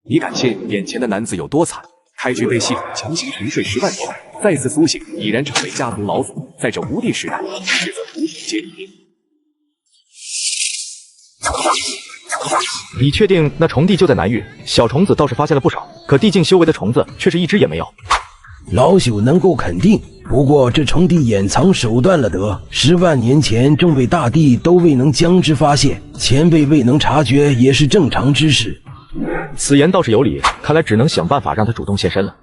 你敢信眼前的男子有多惨？开局被系统强行沉睡10万年，再次苏醒，已然成为家族老祖。在这无地时代，是则无体皆敌。你确定那虫地就在南域？小虫子倒是发现了不少，可地境修为的虫子却是一只也没有。老朽能够肯定，不过这虫地掩藏手段了得，10万年前众位大帝都未能将之发现，前辈未能察觉也是正常之事。此言倒是有理，看来只能想办法让他主动现身了。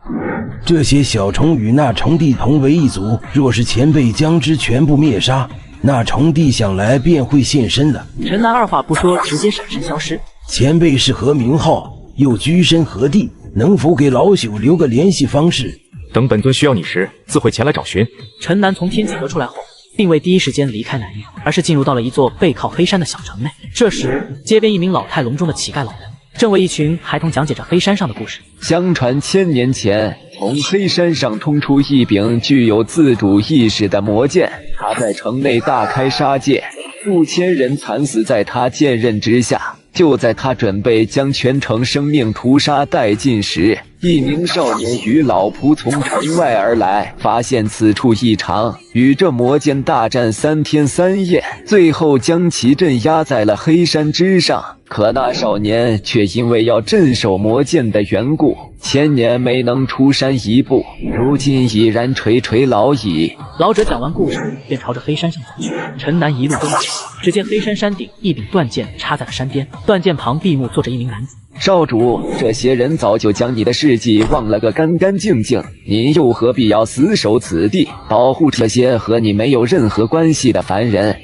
这些小虫与那虫地同为一族，若是前辈将之全部灭杀，那虫地想来便会现身了。陈南二话不说，直接闪身消失。前辈是何名号，又居身何地？能否给老朽留个联系方式？等本尊需要你时，自会前来找寻。陈南从天际阁出来后，并未第一时间离开南域，而是进入到了一座背靠黑山的小城内。这时，街边一名老态龙钟的乞丐老人正为一群孩童讲解着黑山上的故事。相传1000年前，从黑山上通出一柄具有自主意识的魔剑，他在城内大开杀戒，数千人惨死在他剑刃之下。就在他准备将全城生命屠杀殆尽时，一名少年与老仆从城外而来，发现此处异常，与这魔剑大战3天3夜，最后将其镇压在了黑山之上。可那少年却因为要镇守魔剑的缘故，1000年没能出山一步，如今已然垂垂老矣。老者讲完故事，便朝着黑山上走去。陈南一路跟随，只见黑山山顶一柄断剑插在了山边，断剑旁闭目坐着一名男子。少主，这些人早就将你的事迹忘了个干干净净，您又何必要死守此地，保护这些和你没有任何关系的凡人？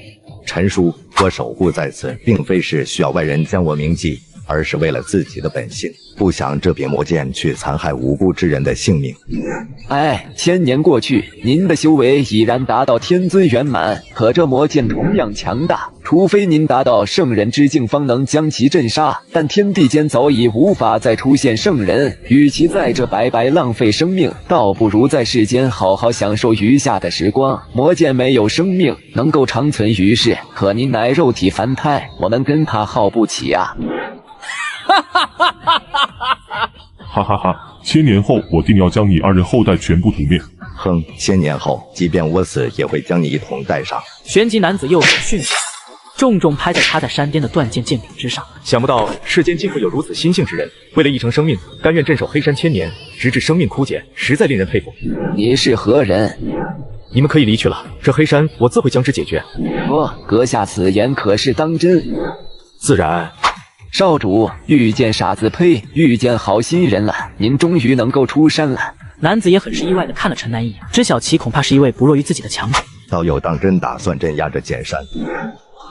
陈叔，我守护在此，并非是需要外人将我铭记，而是为了自己的本性，不想这柄魔剑去残害无辜之人的性命。1000年过去，您的修为已然达到天尊圆满，可这魔剑同样强大，除非您达到圣人之境，方能将其镇杀。但天地间早已无法再出现圣人，与其在这白白浪费生命，倒不如在世间好好享受余下的时光。魔剑没有生命，能够长存于世，可您乃肉体凡胎，我们跟他耗不起啊！哈哈哈！1000年后，我定要将你2人后代全部屠灭。哼，1000年后，即便我死，也会将你一同带上。旋即男子右手迅速重重拍在插在山巅的断剑剑柄之上。想不到世间竟会有如此心性之人，为了一成生命，甘愿镇守黑山1000年，直至生命枯竭，实在令人佩服。你是何人？你们可以离去了，这黑山我自会将之解决。阁下此言可是当真？自然。少主，遇见傻子呸，遇见好心人了，您终于能够出山了。男子也很是意外地看了陈南一眼，知晓其恐怕是一位不弱于自己的强者。道友当真打算镇压这剑山？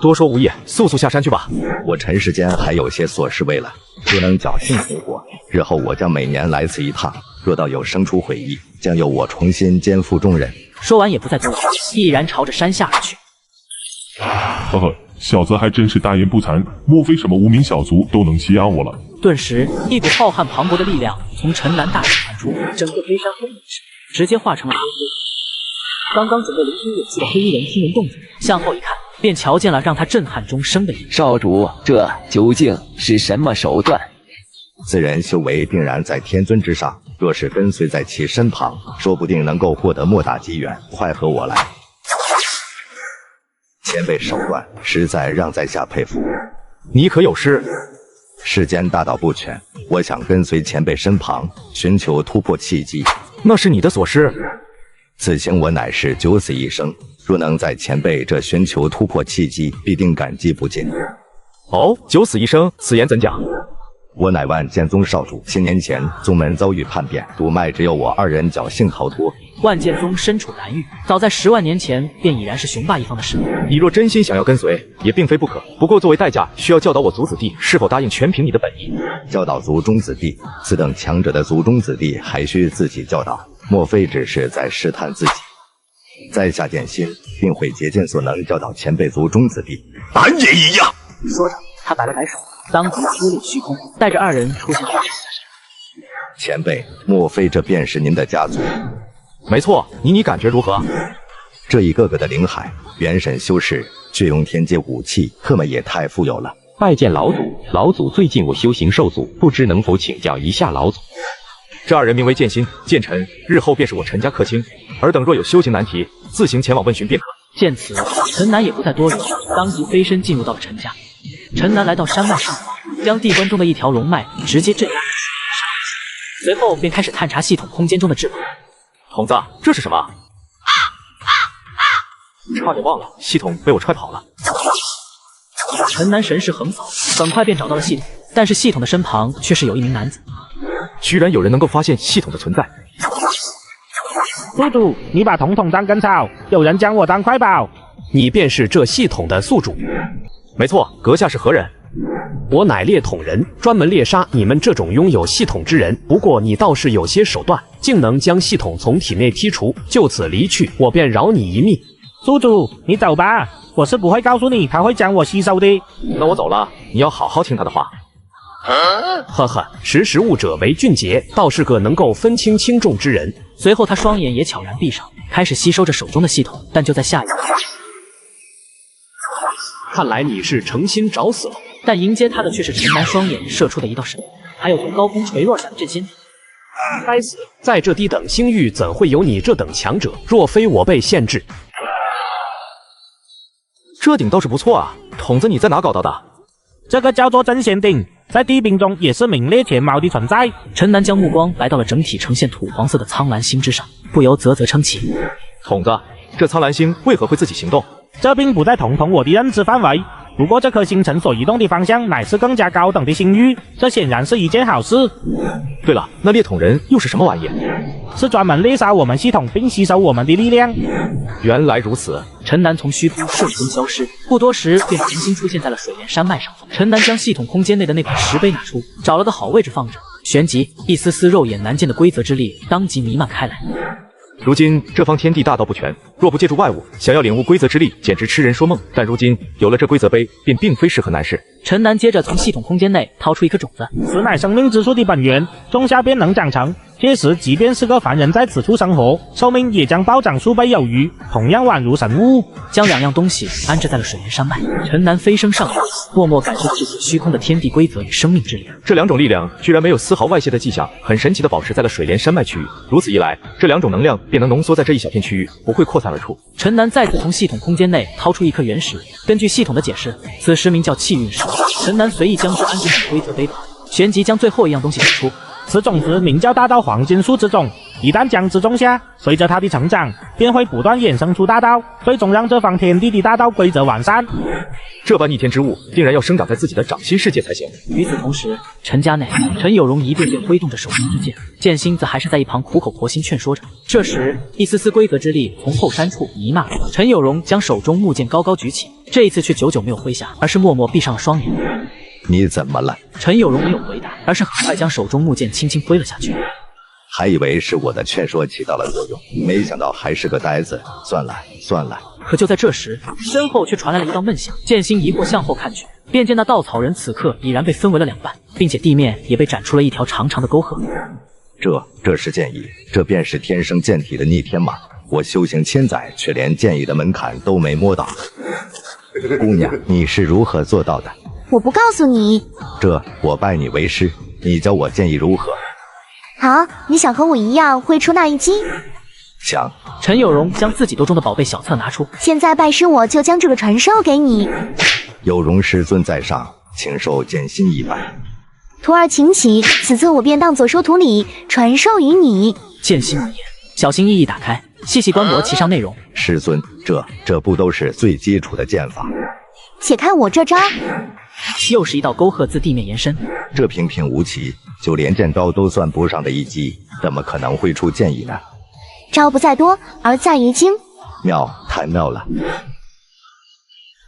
多说无益，速速下山去吧。我尘世间还有些琐事未了，不能侥幸存活。日后我将每年来此一趟，若道友生出悔意，将由我重新肩负重任。说完也不再多话，毅然朝着山下而去。呵呵，小子还真是大言不惭，莫非什么无名小卒都能欺压我了？顿时，一股浩瀚磅礴的力量从陈南大手传出，整个黑山轰一声，直接化成了黑灰。刚刚准备灵通武器的黑衣人听闻动静，向后一看，便瞧见了让他震撼终生的一幕。少主，这究竟是什么手段？此人修为定然在天尊之上，若是跟随在其身旁，说不定能够获得莫大机缘。快和我来！前辈手段实在让在下佩服。你可有事？世间大道不全，我想跟随前辈身旁，寻求突破契机。那是你的所事。此行我乃是九死一生，若能在前辈这寻求突破契机，必定感激不尽。哦，九死一生，此言怎讲？我乃万剑宗少主，1000年前宗门遭遇叛变，独卖只有我2人侥幸逃脱。万剑宗身处南域，早在10万年前便已然是雄霸一方的势力。你若真心想要跟随，也并非不可。不过作为代价，需要教导我族子弟是否答应全凭你的本意。教导族中子弟，此等强者的族中子弟还需自己教导？莫非只是在试探自己？在下剑心，定会竭尽所能教导前辈族中子弟。俺也一样。说着，他摆了摆手，当即撕裂虚空，带着2人出现在山下。前辈，莫非这便是您的家族？没错，你感觉如何？这一个个的灵海、元神修士、血용天阶武器，特么也太富有了。拜见老祖，老祖最近我修行受阻，不知能否请教一下老祖。这二人名为剑心、剑尘，日后便是我陈家客卿。尔等若有修行难题，自行前往问询便可。见此，陈南也不再多留，当即飞身进入到了陈家。陈南来到山脉上方，将地关中的一条龙脉直接镇压，随后便开始探查系统空间中的至宝。童子，这是什么？差点忘了，系统被我踹跑了。陈南神识横扫，很快便找到了系统，但是系统的身旁却是有一名男子。居然有人能够发现系统的存在。宿主，你把统统当根草，有人将我当快宝。你便是这系统的宿主？没错，阁下是何人？我乃猎统人，专门猎杀你们这种拥有系统之人。不过你倒是有些手段，竟能将系统从体内剔除，就此离去，我便饶你一命。宿主，你走吧，我是不会告诉你他会将我吸收的。那我走了，你要好好听他的话。呵呵，识时务者为俊杰，倒是个能够分清轻重之人。随后他双眼也悄然闭上，开始吸收着手中的系统。但就在下一刻，看来你是诚心找死了。但迎接他的却是陈南双眼射出的一道神，还有从高空垂落下的震心。该死，在这低等星域怎会有你这等强者？若非我被限制，这顶倒是不错啊，筒子你在哪搞到的？这个叫做真仙顶，在地兵中也是名列前茅的存在。陈南将目光来到了整体呈现土黄色的苍蓝星之上，不由啧啧称奇。筒子，这苍蓝星为何会自己行动？这并不在统统我的认知范围。不过这颗星辰所移动的方向乃是更加高等的星域，这显然是一件好事。对了，那猎统人又是什么玩意？是专门猎杀我们系统并吸收我们的力量。原来如此。陈南从虚空瞬间消失，不多时便重新出现在了水帘山脉上方。陈南将系统空间内的那块石碑拿出，找了个好位置放着，旋即一丝丝肉眼难见的规则之力当即弥漫开来。如今这方天地大道不全，若不借助外物，想要领悟规则之力，简直痴人说梦。但如今有了这规则碑，便并非是何难事。陈南接着从系统空间内掏出一颗种子，此乃生命之树的本源，种下便能长成。届时，即便是个凡人在此处生活，寿命也将暴涨数倍有余，同样宛如神物。将两样东西安置在了水帘山脉，陈南飞升上空，默默感受着这些虚空的天地规则与生命之力。这两种力量居然没有丝毫外泄的迹象，很神奇的保持在了水帘山脉区域。如此一来，这两种能量便能浓缩在这一小片区域，不会扩散而出。陈南再次从系统空间内掏出一颗原石，根据系统的解释，此石名叫气运石。陈南随意将之安置在规则碑旁，旋即将最后一样东西取出。此种子名叫大道黄金树之种，一旦将之种下，随着它的成长，便会不断衍生出大道，最终让这方天地的大道规则完善。这般逆天之物，定然要生长在自己的掌心世界才行。与此同时，陈家内，陈有容一遍遍挥动着手中之剑，剑心则还是在一旁苦口婆心劝说着。这时，一丝丝规则之力从后山处弥漫，陈有容将手中木剑高高举起，这一次却久久没有挥下，而是默默闭上了双眼。你怎么了？陈有容没有回答，而是很快将手中木剑轻轻挥了下去。还以为是我的劝说起到了作用，没想到还是个呆子。算了算了。可就在这时，身后却传来了一道闷响。剑心疑惑向后看去，便见那稻草人此刻已然被分为了两半，并且地面也被斩出了一条长长的沟壑。这是剑意，这便是天生剑体的逆天马。我修行千载，却连剑意的门槛都没摸到。姑娘，你是如何做到的？我不告诉你。我拜你为师，你教我剑意如何？好，你想和我一样会出那一击？想。陈有容将自己兜中的宝贝小册拿出，现在拜师，我就将这个传授给你。有容师尊在上，请受剑心一拜。徒儿请起，此册我便当作收徒礼，传授于你。剑心闻言，小心翼翼打开，细细观摩其上内容。师尊，这不都是最基础的剑法？且看我这招。又是一道沟壑自地面延伸，这平平无奇，就连剑刀都算不上的一击，怎么可能会出剑意呢？招不在多，而在于精。妙，太妙了！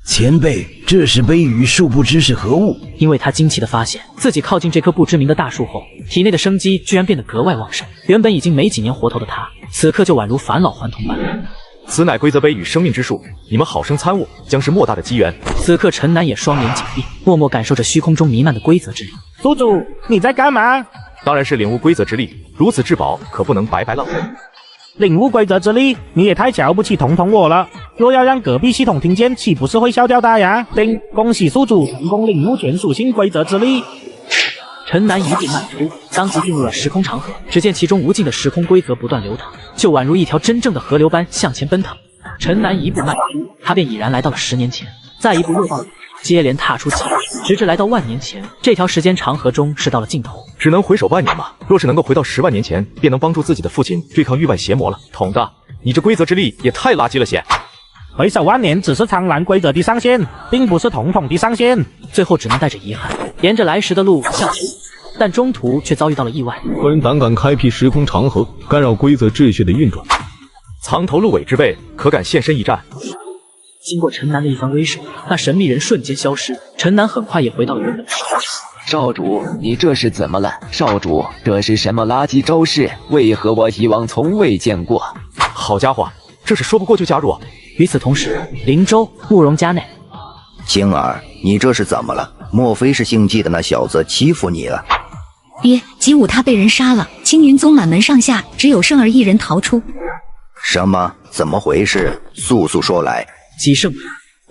前辈，这是碑语，殊不知是何物？因为他惊奇地发现，自己靠近这棵不知名的大树后，体内的生机居然变得格外旺盛。原本已经没几年活头的他，此刻就宛如返老还童般。此乃规则碑与生命之树，你们好生参悟，将是莫大的机缘。此刻陈南也双眼紧闭，默默感受着虚空中弥漫的规则之力。宿主，你在干嘛？当然是领悟规则之力，如此至宝，可不能白白浪费。领悟规则之力，你也太瞧不起彤彤我了。若要让隔壁系统听见，岂不是会笑掉大牙？叮，恭喜宿主成功领悟全属性规则之力。陈南一步迈出，当即进入了时空长河。只见其中无尽的时空规则不断流淌，就宛如一条真正的河流般向前奔腾。陈南一步迈出，他便已然来到了10年前，再一步又到了，接连踏出几步，直至来到万年前。这条时间长河中是到了尽头，只能回首万年吗？若是能够回到10万年前，便能帮助自己的父亲对抗域外邪魔了。童子，你这规则之力也太垃圾了些！回首万年只是苍蓝规则的上限，并不是统统的上限。最后只能带着遗憾，沿着来时的路向前，但中途却遭遇到了意外。何人胆敢开辟时空长河，干扰规则秩序的运转？藏头鹿尾之辈，可敢现身一战？经过陈南的一番威慑，那神秘人瞬间消失，陈南很快也回到了原本的时空。少主，你这是怎么了？少主，这是什么垃圾招式？为何我以往从未见过？好家伙，这是说不过就加入。与此同时，灵州慕容家内，星儿，你这是怎么了？莫非是姓纪的那小子欺负你了？爹，吉武他被人杀了，青云宗满门上下只有圣儿一人逃出。什么？怎么回事？速速说来。吉圣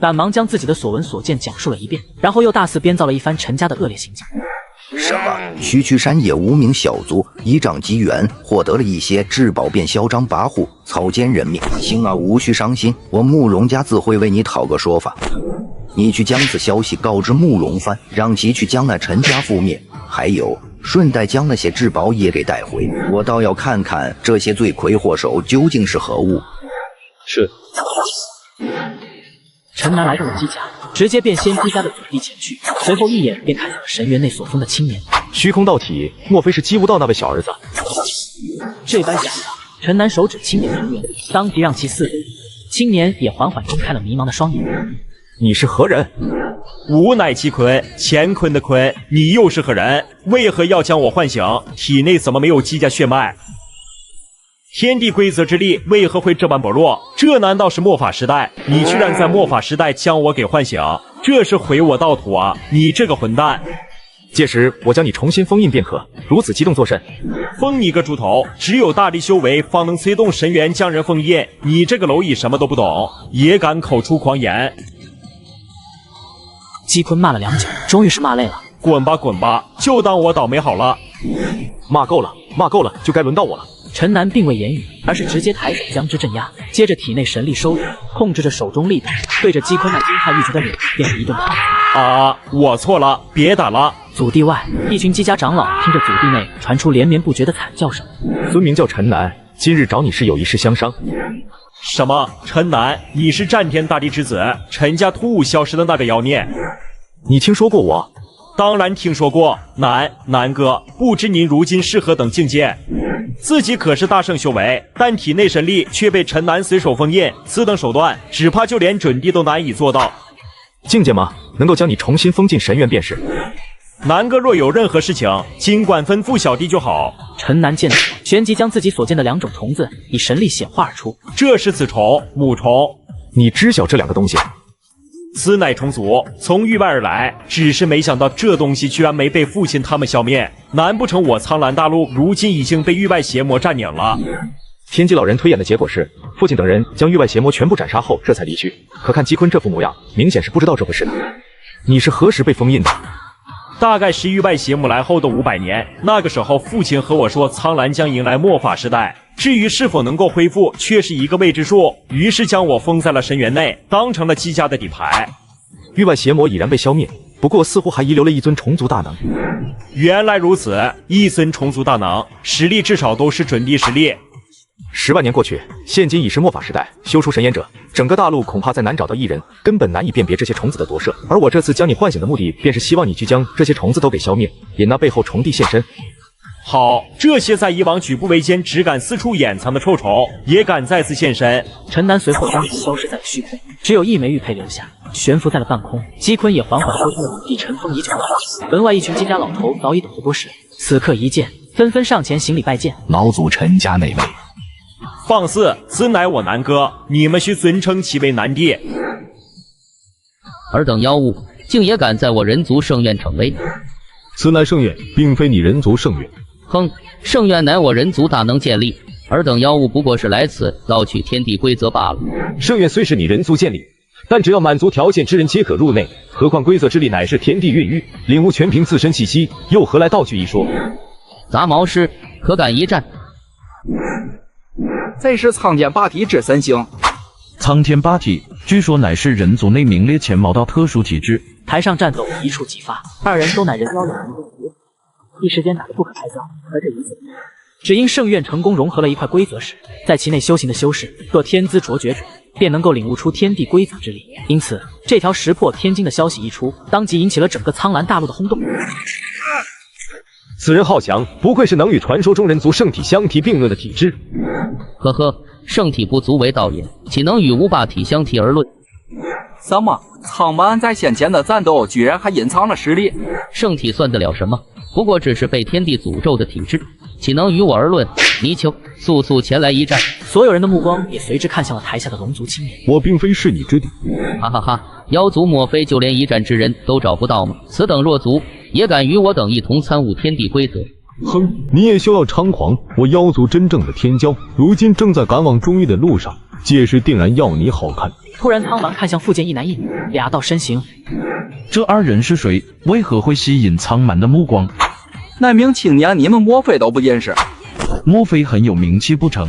赶忙将自己的所闻所见讲述了一遍，然后又大肆编造了一番陈家的恶劣行径。什么？区区山野无名小卒，依仗机缘获得了一些至宝，便嚣张跋扈，草菅人命。星儿无需伤心，我慕容家自会为你讨个说法。你去将此消息告知慕容藩，让其去将那陈家覆灭，还有顺带将那些至宝也给带回。我倒要看看这些罪魁祸首究竟是何物。是。陈南来到了姬家，直接便先姬家的祖地前去，随后一眼便看向了神园内所封的青年。虚空道体，莫非是姬无道那位小儿子？这般想到，陈南手指青年神园，当即让其四飞。青年也缓缓睁开了迷茫的双眼。你是何人？吾乃姬坤，乾坤的坤。你又是何人？为何要将我唤醒？体内怎么没有姬家血脉？天地规则之力为何会这般薄弱？这难道是末法时代？你居然在末法时代将我给唤醒，这是毁我道途啊！你这个混蛋！届时我将你重新封印便可。如此激动作甚？封你个猪头！只有大力修为，方能催动神元将人封印。你这个蝼蚁什么都不懂，也敢口出狂言！姬坤骂了良久，终于是骂累了。滚吧滚吧，就当我倒霉好了。骂够了，骂够了，就该轮到我了。陈南并未言语，而是直接抬手将之镇压，接着体内神力收敛，控制着手中力道，对着姬坤那惊骇欲绝的脸便是一顿炮打。我错了，别打了！祖地外，一群姬家长老听着祖地内传出连绵不绝的惨叫声。尊名叫陈南，今日找你是有一事相商。什么？陈南，你是战天大帝之子，陈家突兀消失的那个妖孽？你听说过我？当然听说过。南哥，不知您如今是何等境界？自己可是大圣修为，但体内神力却被陈南随手封印，此等手段，只怕就连准帝都难以做到。境界吗？能够将你重新封进神元便是。南哥若有任何事情，尽管吩咐小弟就好。陈南见此，旋即将自己所见的2种虫子以神力显化而出。这是子虫、母虫。你知晓这2个东西？此乃虫族，从域外而来，只是没想到这东西居然没被父亲他们消灭。难不成我苍蓝大陆如今已经被域外邪魔占领了？天机老人推演的结果是，父亲等人将域外邪魔全部斩杀后，这才离去。可看姬坤这副模样，明显是不知道这回事的。你是何时被封印的？大概是域外邪魔来后的500年，那个时候父亲和我说，苍蓝将迎来末法时代。至于是否能够恢复，却是一个未知数。于是将我封在了神园内，当成了姬家的底牌。域外邪魔已然被消灭，不过似乎还遗留了一尊虫族大能。原来如此，一尊虫族大能，实力至少都是准帝实力。10万年过去，现今已是末法时代，修出神眼者，整个大陆恐怕再难找到一人，根本难以辨别这些虫子的夺舍。而我这次将你唤醒的目的，便是希望你去将这些虫子都给消灭，引那背后虫帝现身。好，这些在以往举步维艰、只敢四处掩藏的臭虫，也敢再次现身。陈南随后当即消失在了虚空，只有一枚玉佩留下，悬浮在了半空。姬坤也缓缓说出了祖地尘封已久的话。门外一群姬家老头早已懂得多时，此刻一见，纷纷上前行礼拜见。老祖陈家那位。放肆！此乃我南哥，你们需尊称其为南帝。尔等妖物，竟也敢在我人族圣院逞威！此乃圣院，并非你人族圣院。哼，圣院乃我人族大能建立，尔等妖物不过是来此盗取天地规则罢了。圣院虽是你人族建立，但只要满足条件之人皆可入内。何况规则之力乃是天地孕育，领悟全凭自身气息，又何来盗取一说？杂毛师，可敢一战？这是苍天霸体之神星。苍天霸体，据说乃是人族内名列前茅的特殊体质。台上战斗一触即发，二人都乃人妖两人中绝，一时间打得不可开交。而这一次，只因圣院成功融合了一块规则石，在其内修行的修士，若天资卓绝者，便能够领悟出天地规则之力。因此，这条石破天惊的消息一出，当即引起了整个苍兰大陆的轰动。此人好强，不愧是能与传说中人族圣体相提并论的体质。呵呵，圣体不足为道也，岂能与无霸体相提而论？什么？苍蛮在先前的战斗居然还隐藏了实力？圣体算得了什么？不过只是被天地诅咒的体质，岂能与我而论？泥鳅，速速前来一战！所有人的目光也随之看向了台下的龙族青年。我并非是你之敌。哈哈哈！妖族莫非就连一战之人都找不到吗？此等弱族也敢与我等一同参悟天地规则？哼，你也休要猖狂！我妖族真正的天骄，如今正在赶往中域的路上，届时定然要你好看。突然，苍狼看向附近一男一女，俩道身形。这二人是谁？为何会吸引苍蛮的目光？那名青年，你们莫非都不认识？莫非很有名气不成？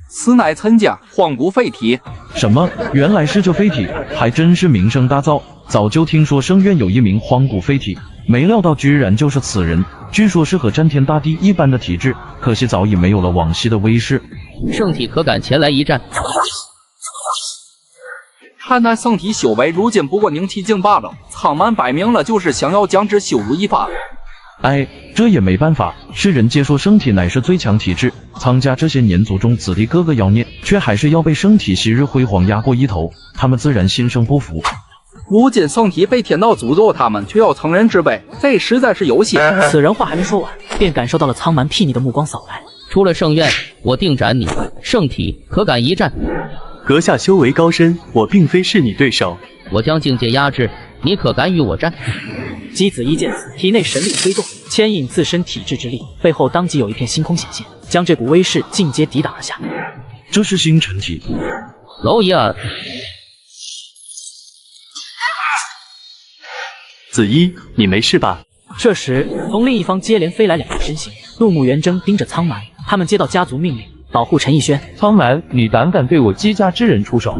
此乃陈家荒古废体。什么？原来是这废体，还真是名声大噪。早就听说圣院有一名荒古废体，没料到居然就是此人。据说是和战天大地一般的体质，可惜早已没有了往昔的威势。圣体可敢前来一战？看那圣体修为，如今不过宁气境罢了。苍蛮摆明了就是想要将之羞辱一番。哎，这也没办法，世人皆说圣体乃是最强体质，苍家这些年族中子弟个个妖孽，却还是要被圣体昔日辉煌压过一头，他们自然心生不服。如今圣体被天道诅咒，他们却要乘人之危，这实在是游戏。此人话还没说完，便感受到了苍蛮睥睨的目光扫来。出了圣院，我定斩你！圣体可敢一战？阁下修为高深，我并非是你对手。我将境界压制，你可敢与我战？姬子一见此，体内神力催动，牵引自身体质之力，背后当即有一片星空显现，将这股威势尽皆抵挡而下。这是星辰体。蝼蚁儿，子一，你没事吧？这时，从另一方接连飞来两个身形，怒目圆睁盯着苍蛮。他们接到家族命令，保护陈逸轩。苍蛮，你胆敢对我姬家之人出手？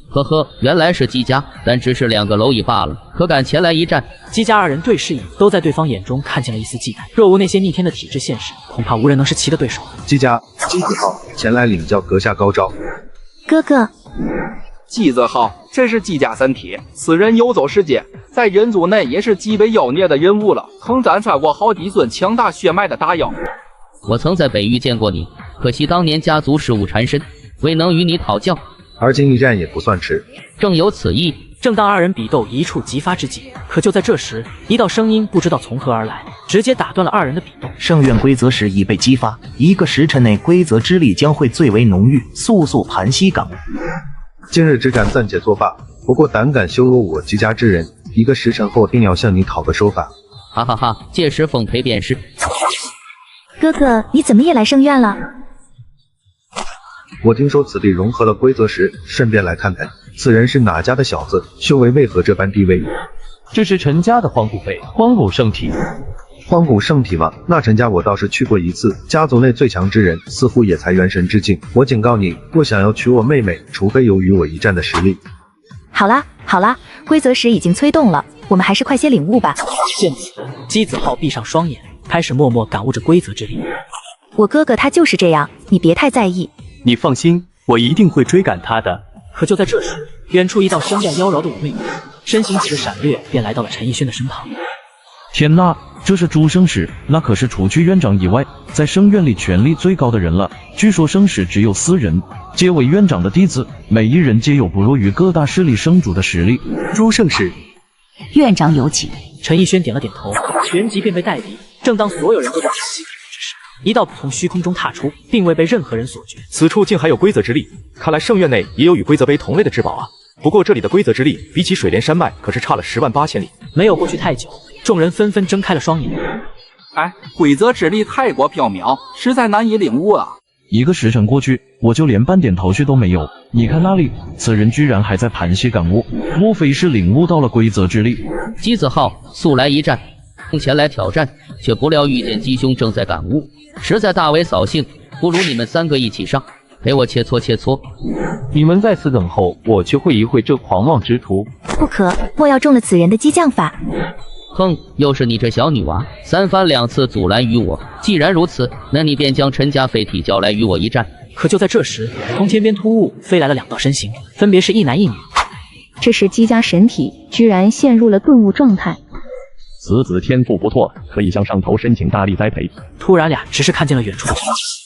呵呵，原来是姬家，但只是两个蝼蚁罢了，可敢前来一战？姬家二人对视一眼，都在对方眼中看见了一丝忌惮。若无那些逆天的体质现世，恐怕无人能是其的对手。姬家姬子浩前来领教阁下高招。哥哥，姬子浩，这是姬家三体，此人游走世间，在人族内也是极为妖孽的人物了，曾斩杀过好几尊强大血脉的大妖。我曾在北域见过你，可惜当年家族事务缠身，未能与你讨教。而今一战也不算迟。正有此意。正当二人比斗一触即发之际，可就在这时，一道声音不知道从何而来，直接打断了二人的比斗。圣院规则石已被激发，1个时辰内规则之力将会最为浓郁，速速盘膝岗。今日只敢暂且作罢，不过胆敢羞辱我姬家之人，1个时辰后定要向你讨个说法。哈哈哈，届时奉陪便是。哥哥，你怎么也来圣院了？我听说此地融合了规则石，顺便来看看，此人是哪家的小子，修为为何这般低微？这是陈家的荒古圣体。荒古圣体吗？那陈家我倒是去过一次，家族内最强之人似乎也才元神之境。我警告你，若想要娶我妹妹，除非有与我一战的实力。好啦好啦，规则石已经催动了，我们还是快些领悟吧。见此，姬子浩闭上双眼，开始默默感悟着规则之力。我哥哥他就是这样，你别太在意。你放心，我一定会追赶他的。可就在这时，远处一道身段妖娆的妩媚女子，身形几个闪掠，便来到了陈逸轩的身旁。天哪，这是诸圣使，那可是除去院长以外，在圣院里权力最高的人了。据说圣使只有4人，皆为院长的弟子，每一人皆有不弱于各大势力圣主的实力。诸圣使，院长有请。陈逸轩点了点头，旋即便被带离。正当所有人都在叹息之时，一道从虚空中踏出，并未被任何人所觉。此处竟还有规则之力，看来圣院内也有与规则碑同类的至宝啊。不过这里的规则之力比起水帘山脉可是差了10万8千里。没有过去太久，众人纷纷睁开了双眼。哎，规则之力太过缥缈，实在难以领悟啊。一个时辰过去，我就连半点头绪都没有。你看那里，此人居然还在盘膝感悟，莫非是领悟到了规则之力？姬子浩素来一战，前来挑战，却不料遇见姬兄正在感悟，实在大为扫兴。不如你们3个一起上，陪我切磋切磋。你们在此等候，我去会一会这狂妄之徒。不可，莫要中了此人的激将法。哼，又是你这小女娃，3番2次阻拦于我。既然如此，那你便将陈家废体叫来与我一战。可就在这时，从天边突兀飞来了2道身形，分别是一男一女。这时姬家神体居然陷入了顿悟状态。此子天赋不错，可以向上头申请大力栽培。突然俩只是看见了远处的东西。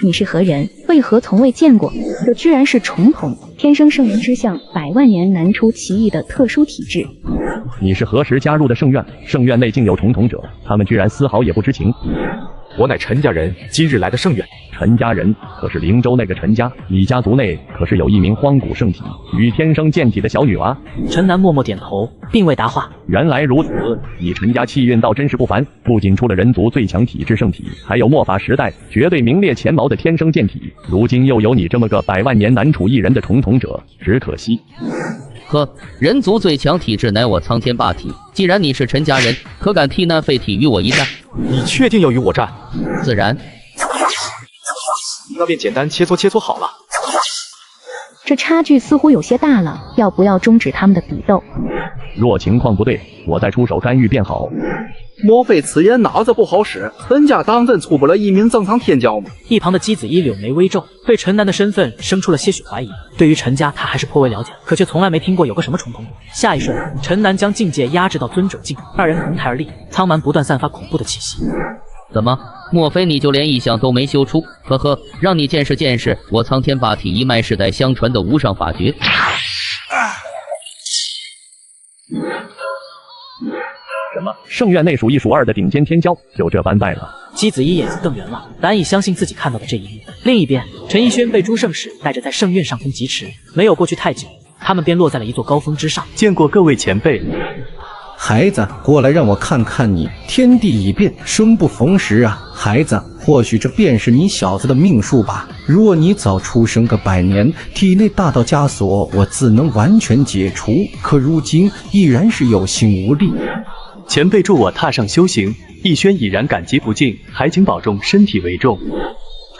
你是何人？为何从未见过？这居然是重瞳，天生圣人之相，100万年难出其异的特殊体质。你是何时加入的圣院？圣院内竟有重瞳者，他们居然丝毫也不知情。我乃陈家人，今日来的圣院。陈家人可是灵州那个陈家？你家族内可是有一名荒古圣体与天生健体的小女娃？陈南默默点头，并未答话。原来如此，你陈家气运倒真是不凡，不仅出了人族最强体质圣体，还有末法时代绝对名列前茅的天生健体，如今又有你这么个100万年难处一人的重瞳者，只可惜。呵，人族最强体质乃我苍天霸体。既然你是陈家人，可敢替那废体与我一战？你确定要与我战？自然。那便简单切磋切磋好了。这差距似乎有些大了，要不要终止他们的比斗？若情况不对，我再出手干预便好。莫非此人脑子不好使？陈家当真出不了一名正常天骄吗？一旁的姬子一柳眉微皱，对陈南的身份生出了些许怀疑。对于陈家，他还是颇为了解，可却从来没听过有个什么重瞳。下一瞬，陈南将境界压制到尊者境，2人同台而立，苍蛮不断散发恐怖的气息。怎么？莫非你就连异象都没修出？呵呵，让你见识见识我苍天霸体一脉世代相传的无上法诀。什么？圣院内数1数2的顶尖天骄，就这般败了？姬子一眼睛瞪圆了，难以相信自己看到的这一幕。另一边，陈逸轩被诸圣使带着在圣院上空疾驰，没有过去太久，他们便落在了一座高峰之上。见过各位前辈。孩子，过来让我看看你。天地已变，生不逢时啊！孩子，或许这便是你小子的命数吧。若你早出生个100年，体内大道枷锁我自能完全解除。可如今依然是有心无力。前辈助我踏上修行，逸轩已然感激不尽，还请保重身体为重。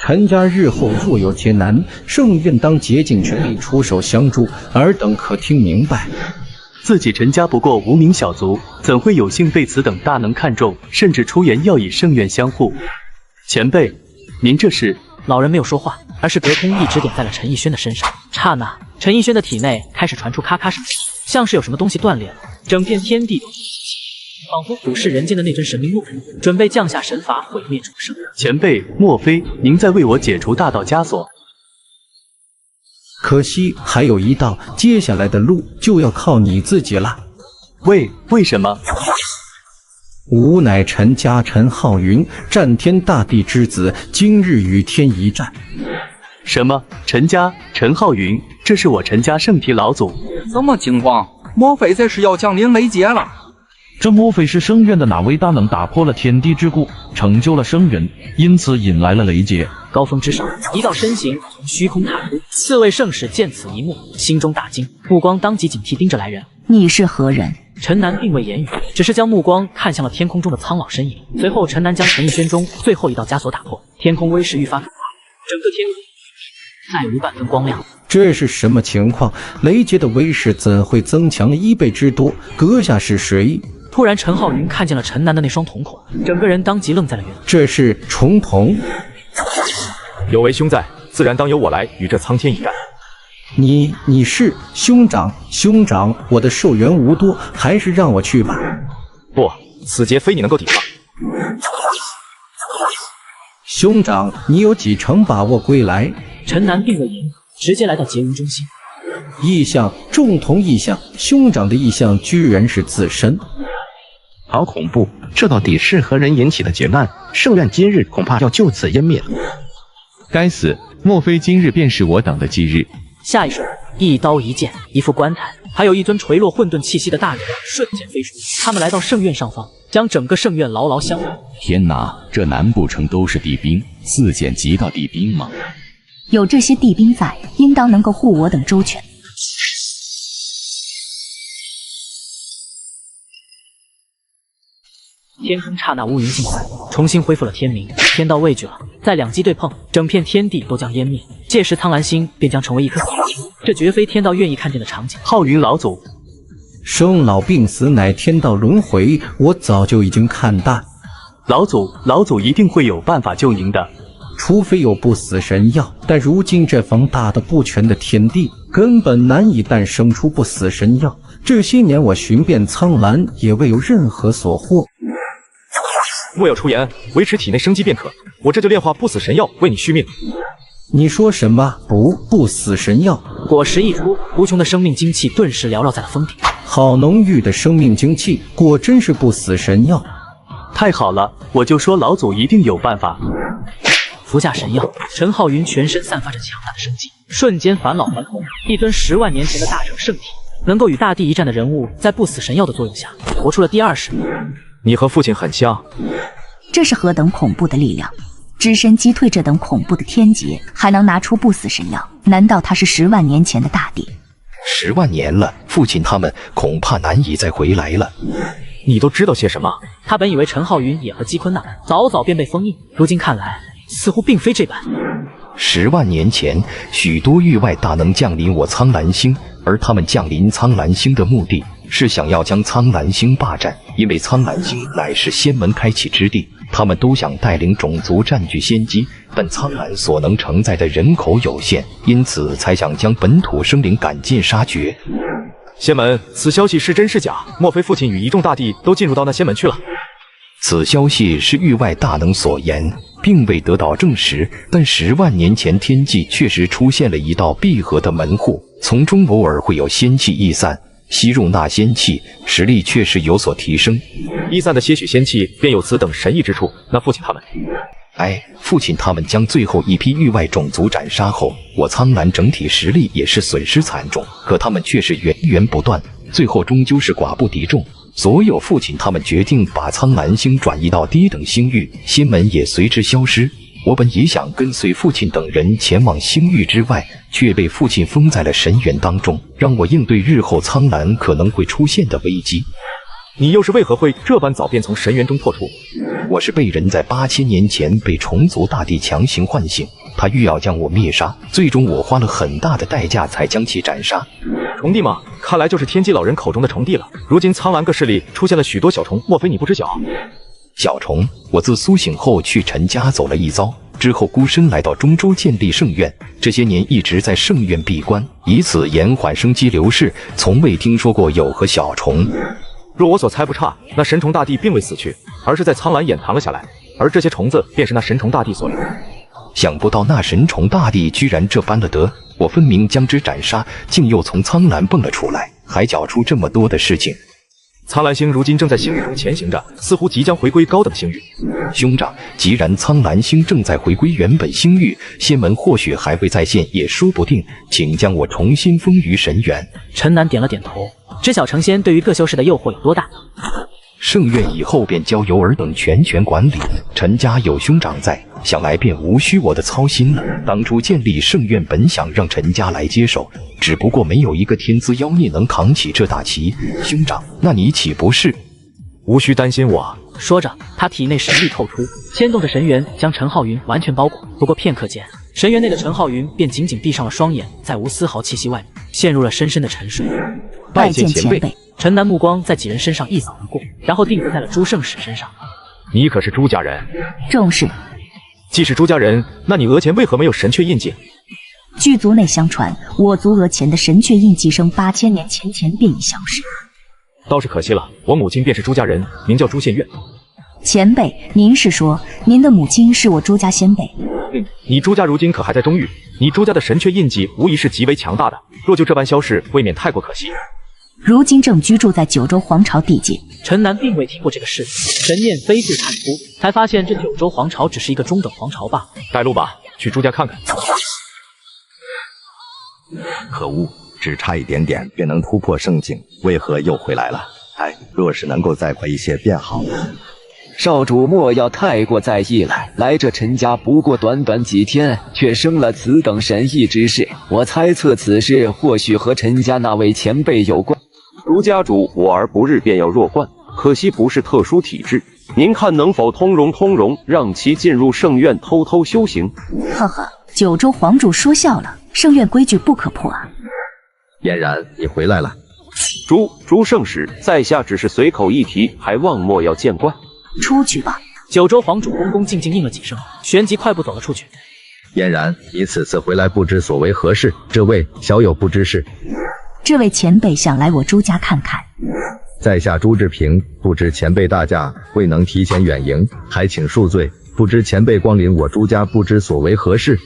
陈家日后若有艰难，圣院当竭尽全力出手相助，尔等可听明白？自己陈家不过无名小卒，怎会有幸被此等大能看中，甚至出言要以圣院相护？前辈，您这是？老人没有说话，而是隔空一指点在了陈逸轩的身上。刹那，陈逸轩的体内开始传出咔咔声响，像是有什么东西断裂了，整片天地都仿佛俯视人间的那尊神明怒火，准备降下神法毁灭众生。前辈，莫非您在为我解除大道枷锁？可惜还有一道，接下来的路就要靠你自己了。为什么？吾乃陈家陈浩云，战天大地之子，今日与天一战。什么？陈家陈浩云？这是我陈家圣体老祖。什么情况？莫非这是要将您雷劫了？这莫非是圣院的哪位大能打破了天地之固，成就了圣人，因此引来了雷劫？高峰之上，一道身形从虚空踏出，4位圣使见此一幕，心中大惊，目光当即警惕盯着来人。你是何人？陈南并未言语，只是将目光看向了天空中的苍老身影。随后，陈南将陈逸轩中最后一道枷锁打破，天空威势愈发可怕，整个天空再无半分光亮。这是什么情况？雷劫的威势怎会增强1倍之多？阁下是谁？突然，陈浩云看见了陈南的那双瞳孔，整个人当即愣在了原地。这是重瞳？有为兄在，自然当由我来与这苍天一战。你是兄长？兄长，我的寿元无多，还是让我去吧。不，此劫非你能够抵抗。兄长，你有几成把握归来？陈南并未言语，直接来到劫云中心。异象，重瞳异象，兄长的异象居然是自身。好恐怖！这到底是何人引起的劫难？圣院今日恐怕要就此湮灭。该死！莫非今日便是我等的忌日？下一瞬，一刀一剑，一副棺材还有一尊垂落混沌气息的大人瞬间飞出。他们来到圣院上方，将整个圣院牢牢相拥。天哪，这难不成都是地兵？4减级的地兵吗？有这些地兵在，应当能够护我等周全。天空刹那乌云尽散，重新恢复了天明。天道畏惧了，在2击对碰，整片天地都将湮灭。届时苍蓝星便将成为一颗死星，这绝非天道愿意看见的场景。浩云老祖，生老病死乃天道轮回，我早就已经看淡。老祖一定会有办法救您的。除非有不死神药，但如今这方大的不全的天地，根本难以诞生出不死神药。这些年我寻遍苍蓝，也未有任何所获。莫要出言，维持体内生机便可。我这就炼化不死神药，为你续命。你说什么？不死神药？果实一出，无穷的生命精气顿时缭绕在了峰顶。好浓郁的生命精气，果真是不死神药。太好了，我就说老祖一定有办法。服下神药，陈浩云全身散发着强大的生机，瞬间返老还童。一尊10万年前的大成圣体，能够与大地一战的人物，在不死神药的作用下，活出了第20年。你和父亲很像。这是何等恐怖的力量！只身击退这等恐怖的天劫，还能拿出不死神药？难道他是10万年前的大帝？10万年了，父亲他们恐怕难以再回来了。你都知道些什么？他本以为陈浩云也和姬坤那般，早早便被封印，如今看来，似乎并非这般。10万年前，许多域外大能降临我苍蓝星，而他们降临苍蓝星的目的是想要将苍蓝星霸占，因为苍蓝星乃是仙门开启之地，他们都想带领种族占据先机，但苍蓝所能承载的人口有限，因此才想将本土生灵赶尽杀绝。仙门，此消息是真是假？莫非父亲与一众大帝都进入到那仙门去了？此消息是域外大能所言，并未得到证实，但10万年前天际确实出现了一道闭合的门户，从中偶尔会有仙气溢散，吸入那仙气，实力确实有所提升。溢散的些许仙气便有此等神异之处。那父亲他们，父亲他们将最后一批域外种族斩杀后，我苍蓝整体实力也是损失惨重，可他们却是源源不断，最后终究是寡不敌众。所有父亲他们决定把苍蓝星转移到低等星域，仙门也随之消失。我本也想跟随父亲等人前往星域之外，却被父亲封在了神园当中，让我应对日后苍蓝可能会出现的危机。你又是为何会这般早便从神园中破出？我是被人在8000年前被虫族大帝强行唤醒，他欲要将我灭杀，最终我花了很大的代价才将其斩杀。虫帝吗？看来就是天机老人口中的虫帝了。如今苍蓝各势力出现了许多小虫，莫非你不知晓？小虫，我自苏醒后去陈家走了一遭，之后孤身来到中州建立圣院，这些年一直在圣院闭关，以此延缓生机流逝，从未听说过有何小虫。若我所猜不差，那神虫大帝并未死去，而是在苍蓝掩藏了下来，而这些虫子便是那神虫大帝所留。想不到那神虫大帝居然这般了得，我分明将之斩杀，竟又从苍蓝蹦了出来，还搅出这么多的事情。苍蓝星如今正在星域中前行着，似乎即将回归高等星域。兄长，既然苍蓝星正在回归原本星域，仙门或许还会再现，也说不定。请将我重新封于神园。陈南点了点头，知晓成仙对于各修士的诱惑有多大。圣院以后便交由尔等全权管理，陈家有兄长在，想来便无需我的操心了。当初建立圣院本想让陈家来接手，只不过没有一个天资妖孽能扛起这大旗。兄长，那你岂不是？无需担心我。说着，他体内神力透出，牵动着神元，将陈浩云完全包裹。不过片刻间，神元内的陈浩云便紧紧闭上了双眼，再无丝毫气息外面，陷入了深深的沉睡。拜见前辈。陈南目光在几人身上一扫而过，然后定格在了朱圣史身上。你可是朱家人？正是。既是朱家人，那你额前为何没有神阙印记？剧族内相传，我族额前的神阙印记生8000年前便已消失。倒是可惜了，我母亲便是朱家人，名叫朱献月。前辈，您是说您的母亲是我朱家先辈？你朱家如今可还在中域？你朱家的神阙印记无疑是极为强大的，若就这般消逝，未免太过可惜。如今正居住在九州皇朝地界。陈南并未听过这个事，神念飞速探出，才发现这九州皇朝只是一个中等皇朝罢了。带路吧，去朱家看看。可恶，只差一点点便能突破圣境，为何又回来了？哎，若是能够再快一些便好了。少主莫要太过在意了，来这陈家不过短短几天，却生了此等神异之事。我猜测此事或许和陈家那位前辈有关。如家主我儿不日便要弱冠，可惜不是特殊体质，您看能否通融，让其进入圣院偷偷修行？呵呵，九州皇主说笑了，圣院规矩不可破啊。嫣然，你回来了。诸圣使，在下只是随口一提，还望莫要见怪。出去吧。九州皇主恭恭敬敬应了几声，旋即快步走了出去。嫣然，你此次回来不知所为何事？这位小友不知事。这位前辈想来我朱家看看。在下朱志平，不知前辈大驾未能提前远迎，还请恕罪。不知前辈光临我朱家，不知所为何事？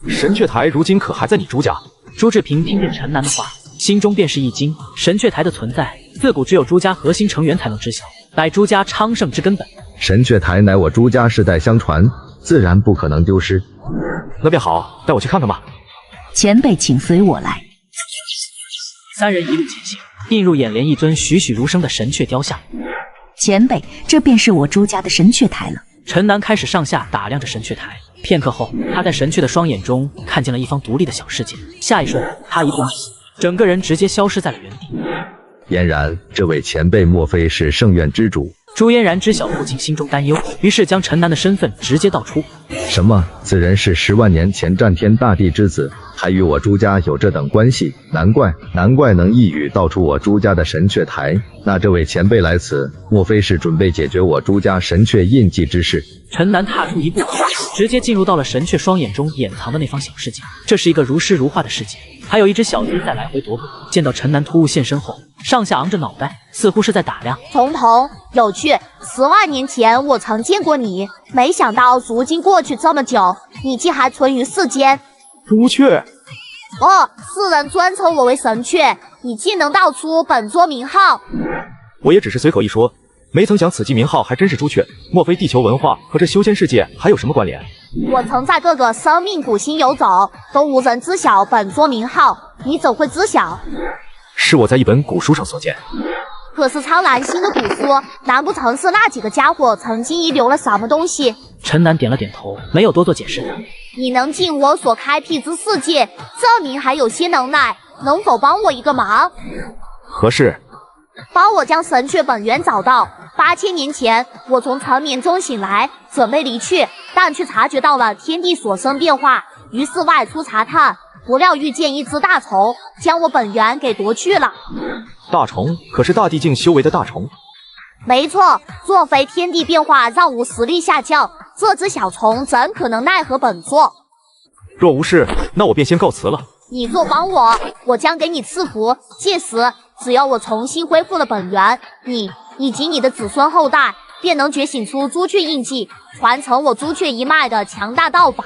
神阙台如今可还在你朱家？朱志平听见陈南的话，心中便是一惊。神阙台的存在，自古只有朱家核心成员才能知晓，乃朱家昌盛之根本。神阙台乃我朱家世代相传，自然不可能丢失。那便好，带我去看看吧。前辈请随我来。三人一路前行，映入眼帘一尊栩栩如生的神阙雕像。前辈，这便是我朱家的神阙台了。陈南开始上下打量着神阙台，片刻后，他在神阙的双眼中看见了一方独立的小世界。下一瞬，他一动整个人直接消失在了原地。嫣然，这位前辈莫非是圣院之主？朱嫣然知晓父亲心中担忧，于是将陈南的身份直接道出。什么？此人是10万年前战天大帝之子，还与我朱家有这等关系？难怪能一语道出我朱家的神阙台。那这位前辈来此，莫非是准备解决我朱家神阙印记之事？陈南踏出一步，直接进入到了神阙双眼中掩藏的那方小世界。这是一个如诗如画的世界，还有一只小鸡在来回踱步。见到陈南突兀现身后，上下昂着脑袋，似乎是在打量。彤彤，有趣，10万年前我曾见过你，没想到如今过去这么久，你竟还存于世间。朱雀。世人尊称我为神阙，你竟能道出本座名号。我也只是随口一说，没曾想此记名号还真是朱雀。莫非地球文化和这修仙世界还有什么关联？我曾在各个生命古星游走，都无人知晓本座名号，你怎会知晓？是我在一本古书上所见。可是苍蓝星的古书，难不成是那几个家伙曾经遗留了什么东西？陈南点了点头，没有多做解释。你能进我所开辟之世界，证明还有些能耐，能否帮我一个忙？何事？帮我将神阙本源找到。8000年前，我从沉眠中醒来，准备离去，但却察觉到了天地所生变化，于是外出查探，不料遇见一只大虫，将我本源给夺去了。大虫？可是大地境修为的大虫？没错，若非天地变化让吾实力下降，这只小虫怎可能奈何本座？若无事，那我便先告辞了。你若帮我，我将给你赐福。届时，只要我重新恢复了本源，你以及你的子孙后代便能觉醒出朱雀印记，传承我朱雀一脉的强大道法。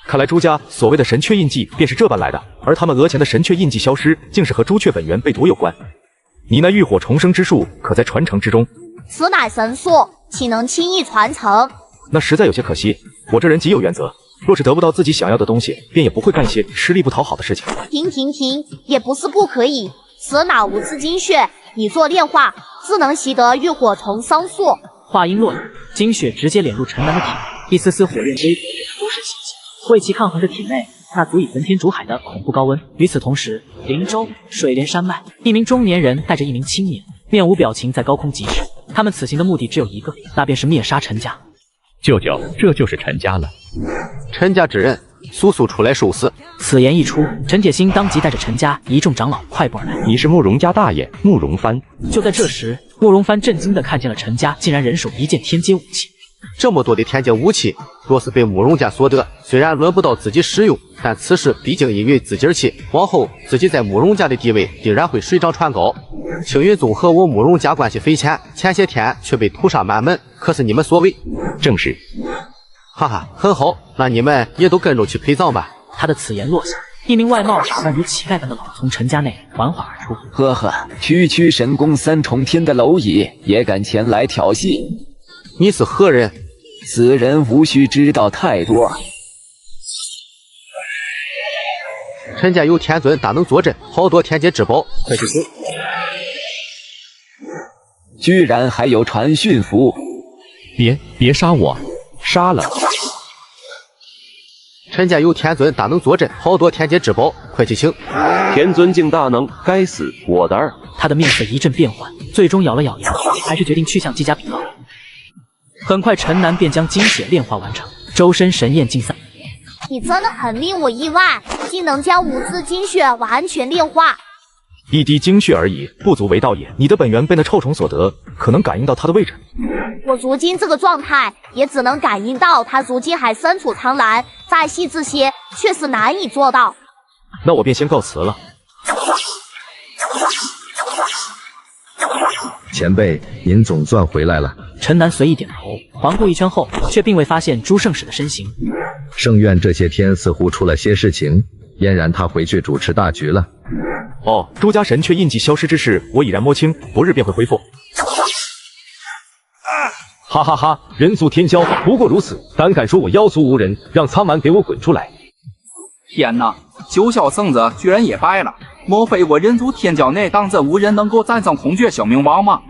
看来朱家所谓的神阙印记便是这般来的，而他们额前的神阙印记消失，竟是和朱雀本源被夺有关。你那浴火重生之术可在传承之中？此乃神术，岂能轻易传承？那实在有些可惜。我这人极有原则，若是得不到自己想要的东西，便也不会干一些吃力不讨好的事情。停，也不是不可以。此乃无字精血，以作炼化，自能习得浴火重生术。话音落，精血直接敛入陈南的体内，一丝丝火焰微波，不是血气，为其抗衡着体内那足以焚天煮海的恐怖高温。与此同时，灵州水帘山脉，一名中年人带着一名青年，面无表情在高空疾驰。他们此行的目的只有一个，那便是灭杀陈家。舅舅，这就是陈家了。陈家之人，速出来受死！此言一出，陈铁心当即带着陈家一众长老快步而来。你是慕容家大爷慕容帆。就在这时，慕容帆震惊地看见了陈家竟然人手一件天阶武器。这么多的天阶武器，若是被慕容家所得，虽然轮不到自己使用，但此事毕竟因为自己而起，往后自己在慕容家的地位必然会水涨船高。青云宗和我慕容家关系匪浅，前些天却被屠杀满门，可是你们所为？正是。哈哈，很好，那你们也都跟着去陪葬吧。他的此言落下，一名外貌打扮如乞丐般的老从陈家内缓缓而出。呵呵，区神宫3重天的蝼蚁也敢前来挑衅？你是何人？此人无需知道太多。臣家有天尊大能坐镇，好多天阶之宝，快去请。居然还有传讯符！别杀我，杀了！臣家有天尊大能坐镇，好多天阶之宝，快去请。天尊境大能，该死，我的儿！他的面色一阵变幻，最终咬了咬牙，还是决定去向姬家禀告。很快，陈南便将精血炼化完成，周身神焰尽散。你真的很令我意外，竟能将无字精血完全炼化。一滴精血而已，不足为道也。你的本源被那臭虫所得，可能感应到它的位置。我如今这个状态，也只能感应到他如今还身处苍兰，再细致些，却是难以做到。那我便先告辞了。前辈，您总算回来了。陈南随意点头，环顾一圈后，却并未发现朱圣史的身形。圣院这些天似乎出了些事情，俨然他回去主持大局了。哦，朱家神阙印记消失之事，我已然摸清，不日便会恢复。哈哈哈！人族天骄不过如此，胆敢说我妖族无人，让苍蛮给我滚出来！天哪，九霄圣子居然也败了！莫非我人族天骄内当真无人能够战胜孔雀小冥王吗？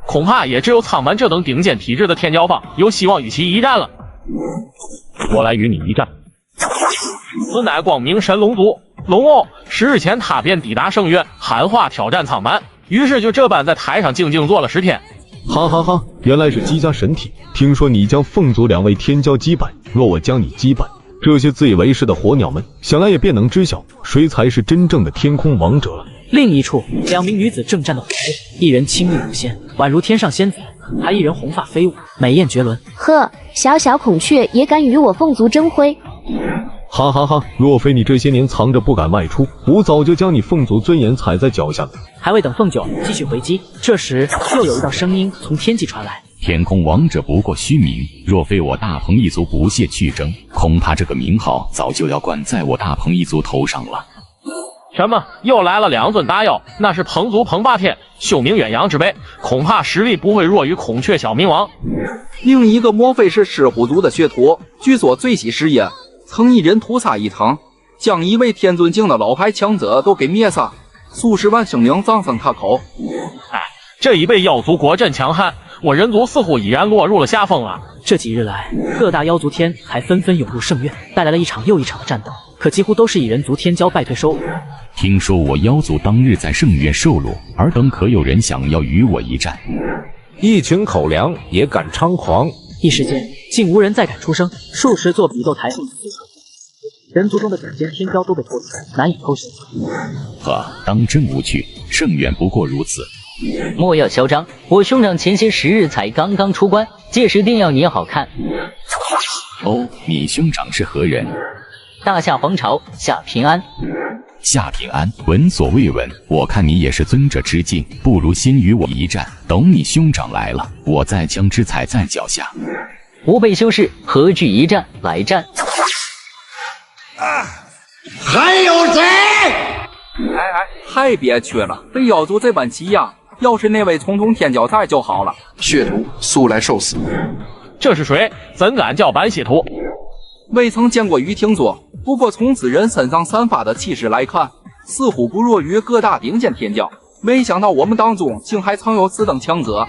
恐怕也只有苍蛮这等顶尖体质的天骄坊有希望与其一战了。我来与你一战。此乃光明神龙族龙欧，10日前他便抵达圣院，喊话挑战苍蛮，于是就这般在台上静静坐了10天。哈哈哈！原来是姬家神体，听说你将凤族2位天骄击败，若我将你击败，这些自以为是的火鸟们，想来也便能知晓谁才是真正的天空王者了。另一处，2名女子正站得火热，一人清丽如仙，宛如天上仙子，还一人红发飞舞，美艳绝伦。呵，小小孔雀也敢与我凤族争辉？哈哈哈！若非你这些年藏着不敢外出，我早就将你凤族尊严踩在脚下了。还未等凤九继续回击，这时又有一道声音从天际传来：天空王者不过虚名，若非我大鹏一族不屑去争，恐怕这个名号早就要冠在我大鹏一族头上了。什么？又来了2尊大妖？那是鹏族鹏霸天，修名远扬之辈，恐怕实力不会弱于孔雀小冥王。另一个莫非是狮虎族的血徒？据说最喜时也，曾一人屠杀一城，将一位天尊境的老牌强者都给灭杀，数十万生灵葬身他口。哎，这一辈妖族果真强悍，我人族似乎已然落入了下风了。这几日来，各大妖族天才纷纷涌入圣院，带来了一场又一场的战斗，可几乎都是以人族天骄败退收尾。听说我妖族当日在圣院受辱，尔等可有人想要与我一战？一群口粮也敢猖狂！一时间，竟无人再敢出声。数十座比斗台上，人族中的顶尖天骄都被拖出，难以抽身。呵，当真无趣，圣院不过如此。莫要嚣张，我兄长前些10日才刚刚出关，届时定要你好看。哦，你兄长是何人？大夏皇朝夏平安。夏平安，闻所未闻。我看你也是尊者之境，不如先与我一战，等你兄长来了，我再将之踩在脚下。吾辈修士何惧一战？来战！还有谁？太别屈了，被妖族这般欺压，要是那位重重天骄在就好了。血徒速来受死！这是谁？怎敢叫板血徒？未曾见过于听说，不过从此人身上散发的气势来看，似乎不弱于各大顶尖天骄。没想到我们当中竟还藏有此等强者。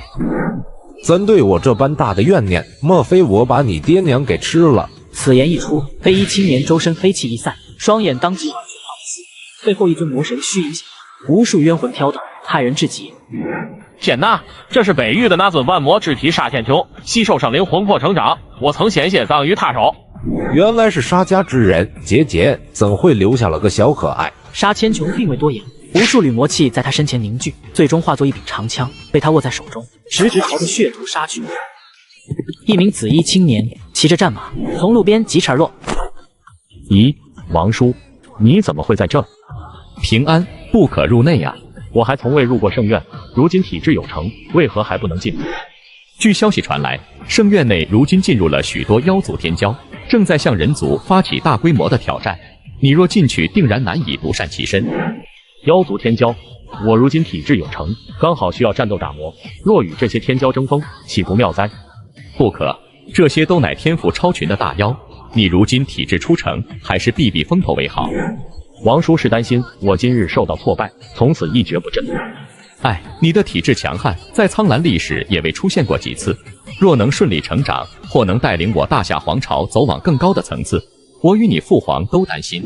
怎对我这般大的怨念？莫非我把你爹娘给吃了？此言一出，黑衣青年周身黑气一散，双眼当即最后一尊魔神虚影显现，无数冤魂飘荡，骇人至极。天哪，这是北域的那尊万魔之体杀天穹，吸收生灵魂魄成长，我曾险些葬于他手。原来是杀家之人，姐姐怎会留下了个小可爱？杀千穹并未多言，无数缕魔气在他身前凝聚，最终化作一柄长枪，被他握在手中，直直朝着血族杀去。一名紫衣青年骑着战马从路边疾驰而落。咦，王叔，你怎么会在这？平安，不可入内啊！我还从未入过圣院，如今体质有成，为何还不能进？据消息传来，圣院内如今进入了许多妖族天骄，正在向人族发起大规模的挑战。你若进去，定然难以独善其身。妖族天骄，我如今体质有成，刚好需要战斗打磨，若与这些天骄争锋，岂不妙哉？不可，这些都乃天赋超群的大妖，你如今体质出城，还是避避风头为好。王叔是担心我今日受到挫败，从此一蹶不振。哎，你的体质强悍，在苍兰历史也未出现过几次。若能顺理成长，或能带领我大夏皇朝走往更高的层次，我与你父皇都担心。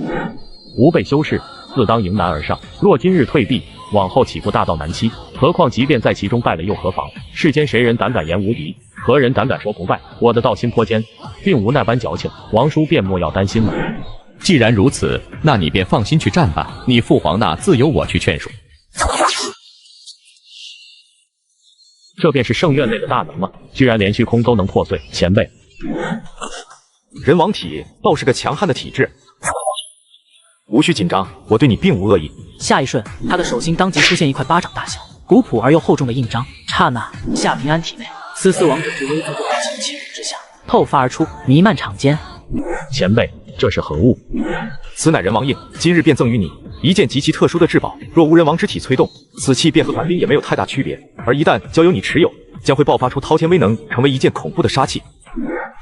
吾辈修士，自当迎难而上。若今日退避，往后岂不大道难期？何况即便在其中败了又何妨？世间谁人胆敢言无敌？何人胆敢说不败？我的道心颇坚，并无那般矫情。王叔便莫要担心了。既然如此，那你便放心去战吧。你父皇那自有我去劝说。这便是圣院内的大能吗？居然连虚空都能破碎。前辈，人王体倒是个强悍的体质，无需紧张，我对你并无恶意。下一瞬，他的手心当即出现一块巴掌大小、古朴而又厚重的印章。刹那，夏平安体内丝丝王者之威在这无情侵入之下透发而出，弥漫场间。前辈，这是何物？此乃人王印，今日便赠于你，一件极其特殊的至宝。若无人王之体催动，此器便和凡兵也没有太大区别。而一旦交由你持有，将会爆发出滔天威能，成为一件恐怖的杀器。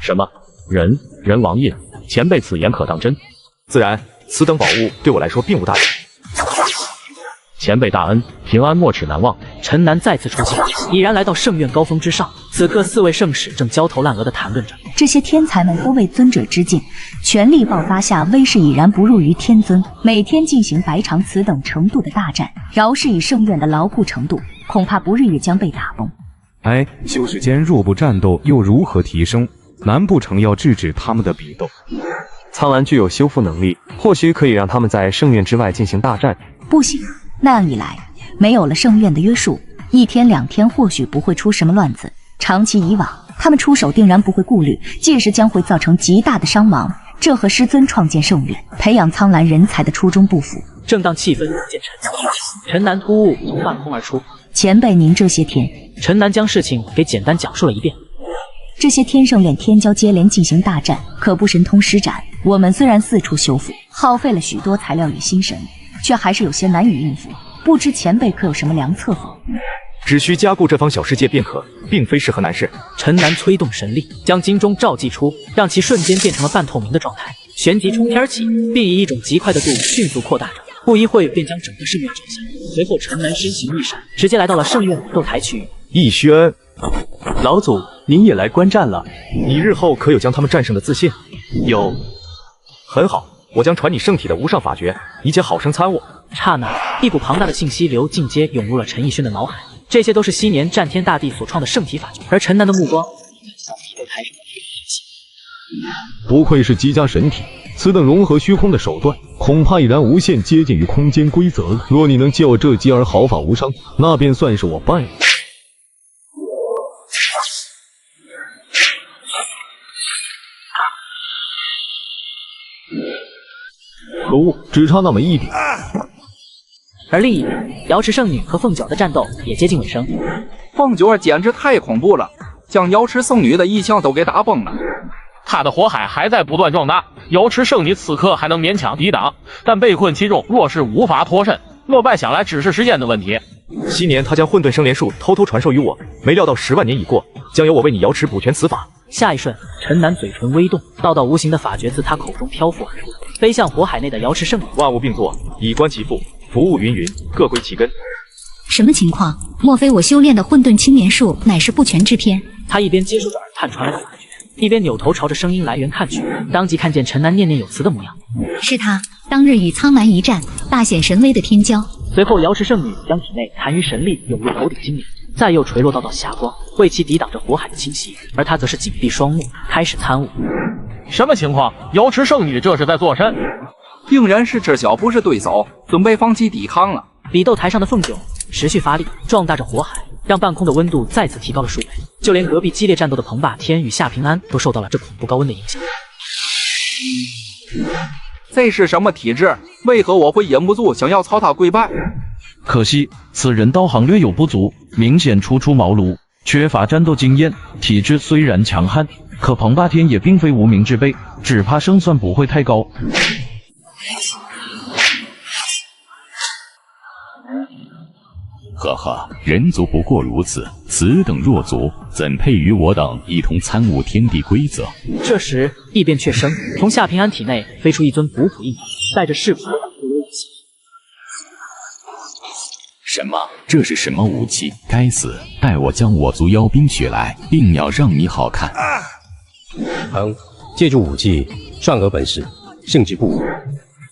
什么？人王印？前辈此言可当真？自然，此等宝物对我来说并无大用。前辈大恩，平安没齿难忘。陈南再次出现，已然来到圣院高峰之上。此刻4位圣使正焦头烂额地谈论着。这些天才们都为尊者致敬，全力爆发下威势已然不入于天尊。每天进行100场此等程度的大战，饶是以圣院的牢固程度，恐怕不日也将被打崩。哎，修士间若不战斗，又如何提升？难不成要制止他们的比斗？苍兰具有修复能力，或许可以让他们在圣院之外进行大战。不行，那样一来，没有了圣院的约束，1天2天或许不会出什么乱子，长期以往，他们出手定然不会顾虑，届时将会造成极大的伤亡。这和师尊创建圣院、培养苍兰人才的初衷不符。正当气氛渐沉寂，陈南突兀从半空而出。前辈，您这些天……陈南将事情给简单讲述了一遍。这些天圣院天骄接连进行大战，可不神通施展。我们虽然四处修复，耗费了许多材料与心神，却还是有些难以应付。不知前辈可有什么良策否？只需加固这方小世界便可，并非是何难事。陈南催动神力，将金钟召祭出，让其瞬间变成了半透明的状态，旋即冲天起，并以一种极快的度迅速扩大着。不一会便将整个圣院照下。随后陈南身形一闪，直接来到了圣院斗台区域。逸轩，老祖，您也来观战了？你日后可有将他们战胜的自信？有。很好，我将传你圣体的无上法诀，一切好生参悟。刹那，一股庞大的信息流尽皆涌入了陈逸轩的脑海。这些都是昔年战天大帝所创的圣体法诀，而陈南的目光在台上不愧是姬家神体，此等融合虚空的手段，恐怕已然无限接近于空间规则了。若你能借我这击而毫发无伤，那便算是我败了。可恶，只差那么一点。而另一边，瑶池圣女和凤九的战斗也接近尾声。凤九简直太恐怖了，将瑶池圣女的一枪都给打崩了。他的火海还在不断壮大，瑶池圣女此刻还能勉强抵挡，但被困其中，若是无法脱身，落败想来只是时间的问题。昔年他将混沌生莲术偷偷传授于我，没料到10万年已过，将由我为你瑶池补全此法。下一瞬，陈南嘴唇微动，道道无形的法诀自他口中飘拂而出，飞向火海内的瑶池圣女。万物并作，以观其父，福物芸芸，各归其根。什么情况？莫非我修炼的混沌青莲术乃是不全之篇？他一边接收着耳探传来的法诀，一边扭头朝着声音来源看去，当即看见陈南念念有词的模样。是他，当日与苍兰一战，大显神威的天骄。随后，瑶池圣女将体内残余神力涌入头顶精灵，再又垂落道道霞光，为其抵挡着火海的侵袭。而他则是紧闭双目，开始参悟。什么情况？瑶池圣女这是在作甚？定然是知晓不是对手，准备放弃抵抗了。比斗台上的凤九持续发力，壮大着火海，让半空的温度再次提高了数倍。就连隔壁激烈战斗的彭霸天与夏平安都受到了这恐怖高温的影响。这是什么体质？为何我会忍不住想要朝他跪拜？可惜此人道行略有不足，明显初出茅庐，缺乏战斗经验。体质虽然强悍，可彭霸天也并非无名之辈，只怕胜算不会太高。呵呵，人族不过如此，此等弱族怎配与我等一同参悟天地规则？这时，异变却生，从夏平安体内飞出一尊古朴印，带着世仆的什么？这是什么武器？该死！待我将我族妖兵取来，定要让你好看。借助武技尚有本事，胜之不武。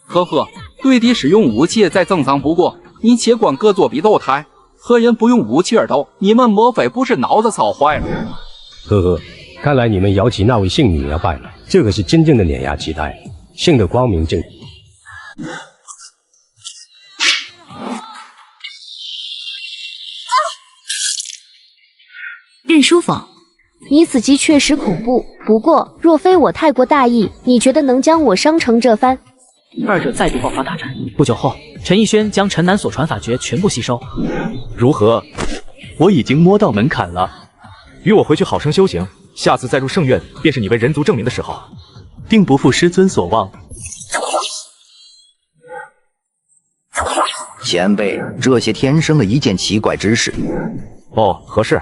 呵呵，对敌使用武器再正常不过。你且管各作比斗台，和人不用武器而斗，你们莫非不是脑子烧坏了？呵呵，看来你们姚琦那位圣女要拜了，这个是真正的碾压期待，圣的光明正义。认输否？你死机确实恐怖，不过若非我太过大意，你觉得能将我伤成这番？二者再度爆发大战。不久后，陈逸轩将陈南所传法诀全部吸收。如何？我已经摸到门槛了。与我回去好生修行，下次再入圣院，便是你为人族证明的时候。定不负师尊所望。前辈，这些天生了一件奇怪之事。哦，何事？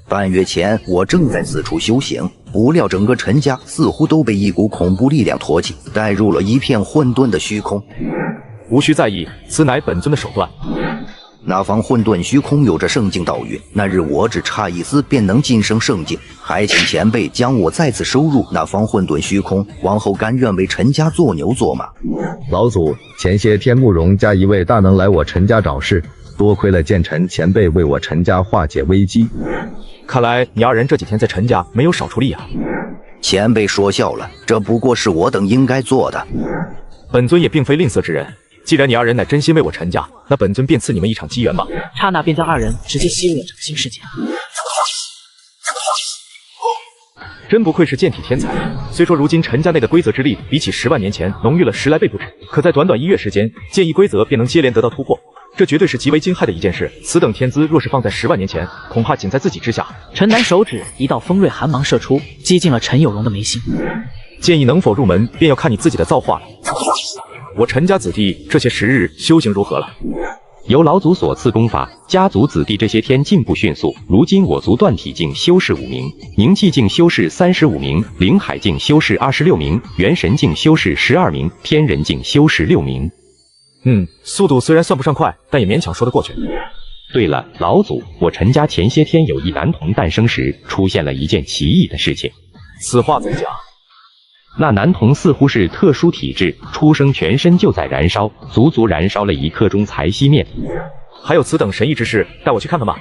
半月前，我正在此处修行，不料整个陈家似乎都被一股恐怖力量托起，带入了一片混沌的虚空。无需在意，此乃本尊的手段。那方混沌虚空有着圣境道运，那日我只差一丝便能晋升圣境，还请前辈将我再次收入那方混沌虚空，往后甘愿为陈家做牛做马。老祖，前些天慕容家一位大能来我陈家找事，多亏了剑尘前辈为我陈家化解危机。看来你二人这几天在陈家没有少出力啊。前辈说笑了，这不过是我等应该做的。本尊也并非吝啬之人，既然你二人乃真心为我陈家，那本尊便赐你们一场机缘吧。刹那便将二人直接吸入了整个新世界。真不愧是剑体天才，虽说如今陈家内的规则之力比起10万年前浓郁了10来倍不止，可在短短1月时间，剑意规则便能接连得到突破。这绝对是极为惊骇的一件事。此等天资，若是放在10万年前，恐怕仅在自己之下。陈南手指一道锋锐寒芒射出，击进了陈有容的眉心。剑意能否入门，便要看你自己的造化了。我陈家子弟这些时日修行如何了？由老祖所赐功法，家族子弟这些天进步迅速。如今我族断体境修士5名，凝气境修士35名，灵海境修士26名，元神境修士12名，天人境修士6名。速度虽然算不上快，但也勉强说得过去。对了，老祖，我陈家前些天有一男童诞生时，出现了一件奇异的事情。此话怎讲？那男童似乎是特殊体质，出生全身就在燃烧，足足燃烧了1刻钟才熄灭。还有此等神异之事，带我去看看吧。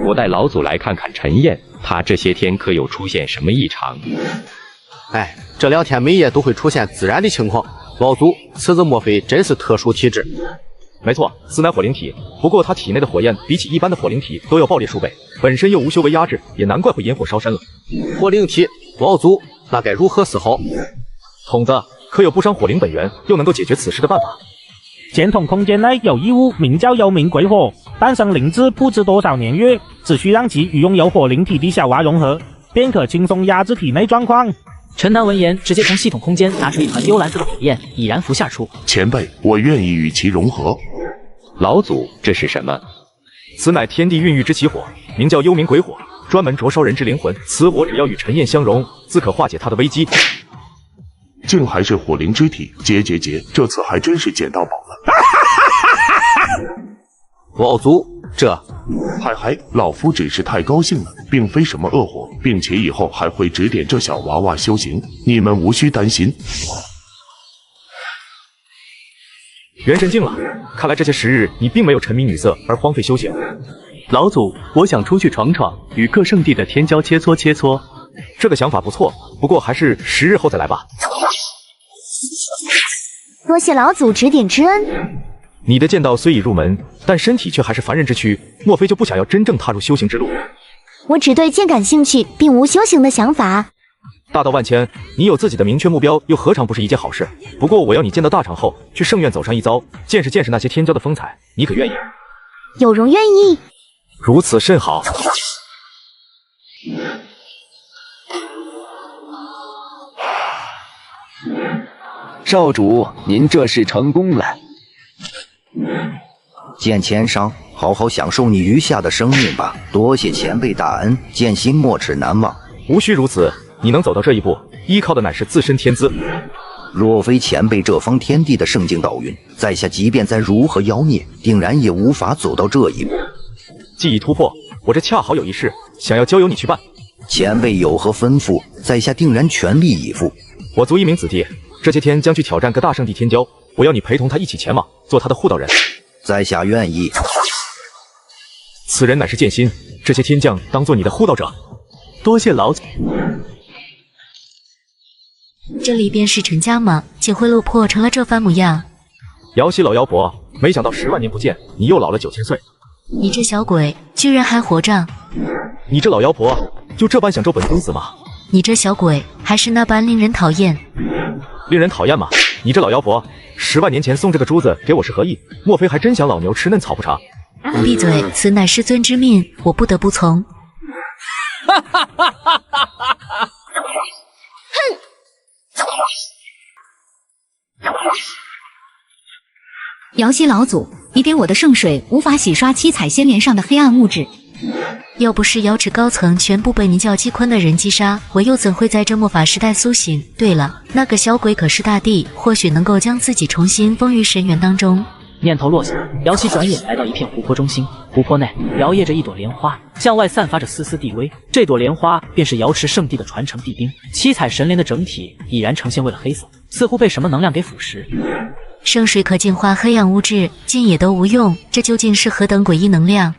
我带老祖来看看陈燕，他这些天可有出现什么异常？哎，这2天每夜都会出现自燃的情况。老祖，此子莫非真是特殊体质？没错，此乃火灵体，不过他体内的火焰比起一般的火灵体都要爆裂数倍，本身又无修为压制，也难怪会引火烧身了。火灵体，老祖，那该如何是好？筒子，可有不伤火灵本源，又能够解决此事的办法？简筒空间内有一物，名叫幽冥鬼火，诞生灵智不知多少年月，只需让其与拥有火灵体的小娃融合，便可轻松压制体内状况。陈南闻言，直接从系统空间拿出一团幽蓝色的火焰，已然浮下出。前辈，我愿意与其融合。老祖，这是什么？此乃天地孕育之奇火，名叫幽冥鬼火，专门灼烧人之灵魂。此火只要与陈燕相融，自可化解他的危机。竟还是火灵之体，结，这次还真是捡到宝了。老祖，这……嗨，老夫只是太高兴了，并非什么恶火，并且以后还会指点这小娃娃修行，你们无需担心。元神境了，看来这些时日你并没有沉迷女色而荒废修行。老祖，我想出去闯闯，与各圣地的天骄切磋。这个想法不错，不过还是10日后再来吧。多谢老祖指点之恩。你的剑道虽已入门，但身体却还是凡人之躯，莫非就不想要真正踏入修行之路？我只对剑感兴趣，并无修行的想法。大道万千，你有自己的明确目标，又何尝不是一件好事？不过我要你剑到大成后，去圣院走上一遭，见识那些天骄的风采，你可愿意？有容愿意。如此甚好。少主，您这是成功了。剑前商，好好享受你余下的生命吧。多谢前辈大恩，剑心没齿难忘。无需如此，你能走到这一步，依靠的乃是自身天资。若非前辈这方天地的圣境导云，在下即便再如何妖孽，定然也无法走到这一步。既已突破，我这恰好有一事，想要交由你去办。前辈有何吩咐，在下定然全力以赴。我族一名子弟，这些天将去挑战各大圣地天骄，我要你陪同他一起前往，做他的护道人。在下愿意。此人乃是剑心，这些天将当做你的护道者。多谢老祖。这里便是陈家吗？竟会落魄成了这番模样。瑶溪老妖婆，没想到10万年不见，你又老了9000岁。你这小鬼，居然还活着！你这老妖婆，就这般想咒本尊死吗？你这小鬼，还是那般令人讨厌。令人讨厌吗？你这老妖婆，10万年前送这个珠子给我是何意？莫非还真想老牛吃嫩草不成？闭嘴！此乃师尊之命，我不得不从。哈哈哈哈哈哈！瑶溪老祖，你给我的圣水无法洗刷七彩仙莲上的黑暗物质。要不是瑶池高层全部被名叫姬坤的人击杀，我又怎会在这末法时代苏醒？对了，那个小鬼可是大帝，或许能够将自己重新封于神元当中。念头落下，瑶溪转眼来到一片湖泊中心，湖泊内摇曳着一朵莲花，向外散发着丝丝地威。这朵莲花便是瑶池圣地的传承地冰。七彩神莲的整体已然呈现为了黑色，似乎被什么能量给腐蚀。圣水可净化黑暗物质，竟也都无用，这究竟是何等诡异能量？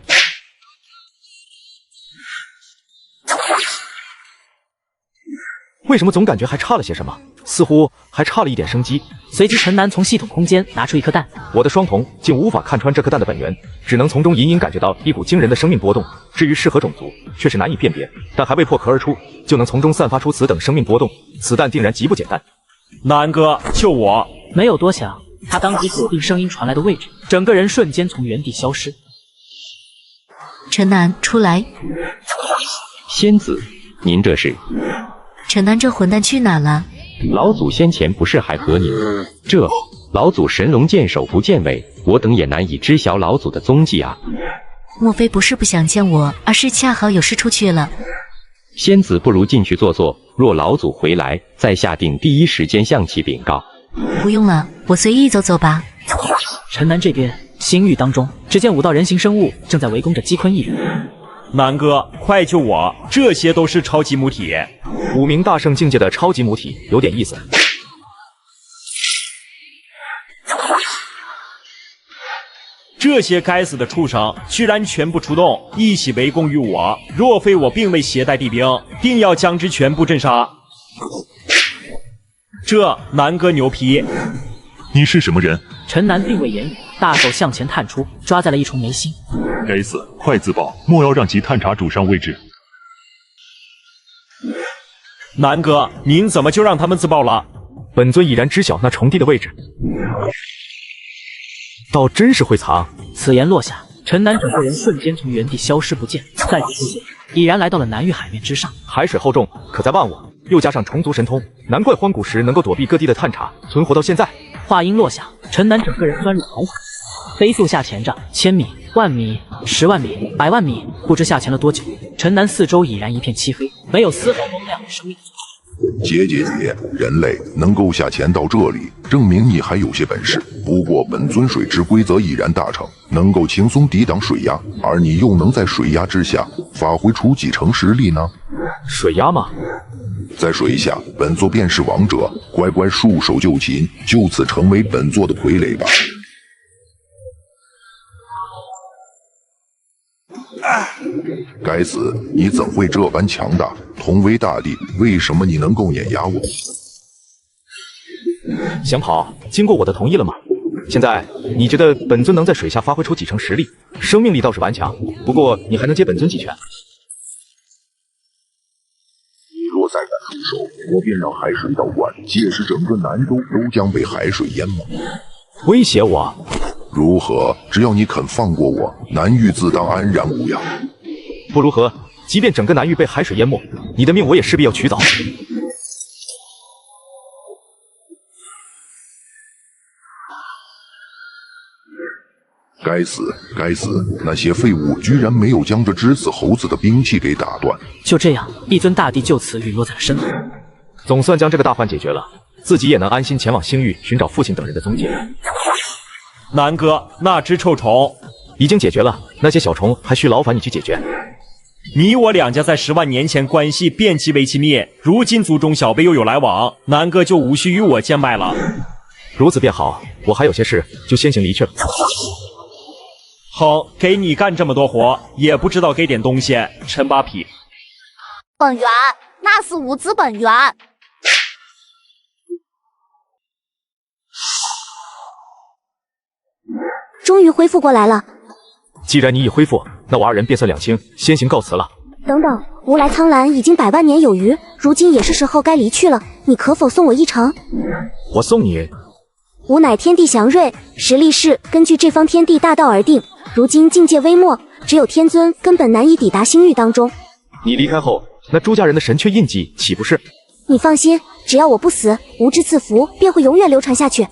为什么总感觉还差了些什么？似乎还差了一点生机。随即陈南从系统空间拿出一颗蛋，我的双瞳竟无法看穿这颗蛋的本源，只能从中隐隐感觉到一股惊人的生命波动。至于是何种族，却是难以辨别，但还未破壳而出，就能从中散发出此等生命波动，此蛋定然极不简单。南哥，救我！没有多想，他当即锁定声音传来的位置，整个人瞬间从原地消失。陈南，出来！仙子，您这是？陈南这混蛋去哪了？老祖先前不是还和你？这老祖神龙见首不见尾，我等也难以知晓老祖的踪迹啊！莫非不是不想见我，而是恰好有事出去了？仙子不如进去坐坐，若老祖回来，在下定第一时间向其禀告。不用了，我随意走走吧。陈南这边星域当中，只见5道人形生物正在围攻着姬坤一人。南哥，快救我！这些都是超级母体，5名大圣境界的超级母体，有点意思。这些该死的畜生居然全部出动，一起围攻于我。若非我并未携带地兵，定要将之全部镇杀。这南哥牛皮！你是什么人？陈南并未言语，大手向前探出，抓在了一重眉心。该死，快自爆！莫要让其探查主上位置。南哥，您怎么就让他们自爆了？本尊已然知晓那重地的位置，倒真是会藏。此言落下，陈南整个人瞬间从原地消失不见，再次出现，已然来到了南域海面之上。海水厚重，可在万我，又加上虫族神通，难怪荒古时能够躲避各地的探查，存活到现在。话音落下，陈南整个人钻入海海，飞速下潜着，1000米、10000米、10万米、100万米，不知下潜了多久。陈南四周已然一片漆黑，没有丝毫光亮与生命。姐，人类能够下潜到这里，证明你还有些本事。不过本尊水之规则已然大成，能够轻松抵挡水压，而你又能在水压之下发挥出几成实力呢？水压吗？在水下，本座便是王者，乖乖束手就擒，就此成为本座的傀儡吧。该死，你怎会这般强大？同为大帝，为什么你能够碾压我？想跑，经过我的同意了吗？现在你觉得本尊能在水下发挥出几成实力？生命力倒是顽强，不过你还能接本尊几拳？你若再敢出手，我便让海水道观，届时整个南州都将被海水淹没。威胁我？如何？只要你肯放过我，南域自当安然无恙。不如何？即便整个南域被海水淹没，你的命我也势必要取走。该死！那些废物居然没有将这只死猴子的兵器给打断。就这样，一尊大帝就此陨落在了身后。总算将这个大患解决了。自己也能安心前往星域寻找父亲等人的踪迹。南哥，那只臭虫已经解决了，那些小虫还需劳烦你去解决。你我两家在10万年前关系变其为其灭，如今族中小辈又有来往，南哥就无需与我见麦了。如此便好，我还有些事，就先行离去了。哼，给你干这么多活，也不知道给点东西，陈八痞。本源，那是无知本源。终于恢复过来了。既然你已恢复，那我二人便算两清，先行告辞了。等等，吾来苍兰已经100万年有余，如今也是时候该离去了。你可否送我一程？我送你。吾乃天地祥瑞，实力是根据这方天地大道而定。如今境界微末，只有天尊根本难以抵达星域当中。你离开后，那朱家人的神阙印记岂不是？你放心，只要我不死，无之赐福便会永远流传下去。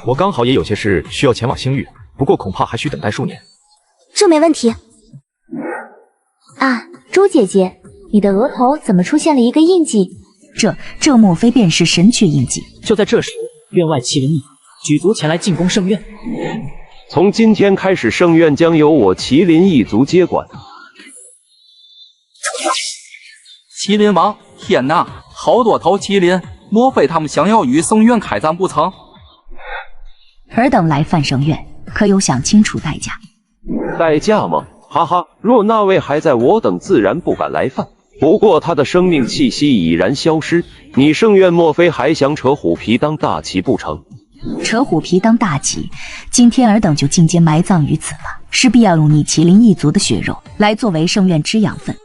我刚好也有些事需要前往星域，不过恐怕还需等待数年。这没问题。啊，朱姐姐，你的额头怎么出现了一个印记？这莫非便是神阙印记？就在这时，院外麒麟一举族前来进攻圣院。从今天开始，圣院将由我麒麟一族接管。麒麟王，天哪，好多头麒麟！莫非他们想要与圣院开战不成？尔等来犯圣院，可有想清楚代价？代价吗？哈哈，若那位还在，我等自然不敢来犯。不过他的生命气息已然消失，你圣院莫非还想扯虎皮当大旗不成？扯虎皮当大旗，今天尔等就尽皆埋葬于此吧，势必要用你麒麟一族的血肉来作为圣院之养分。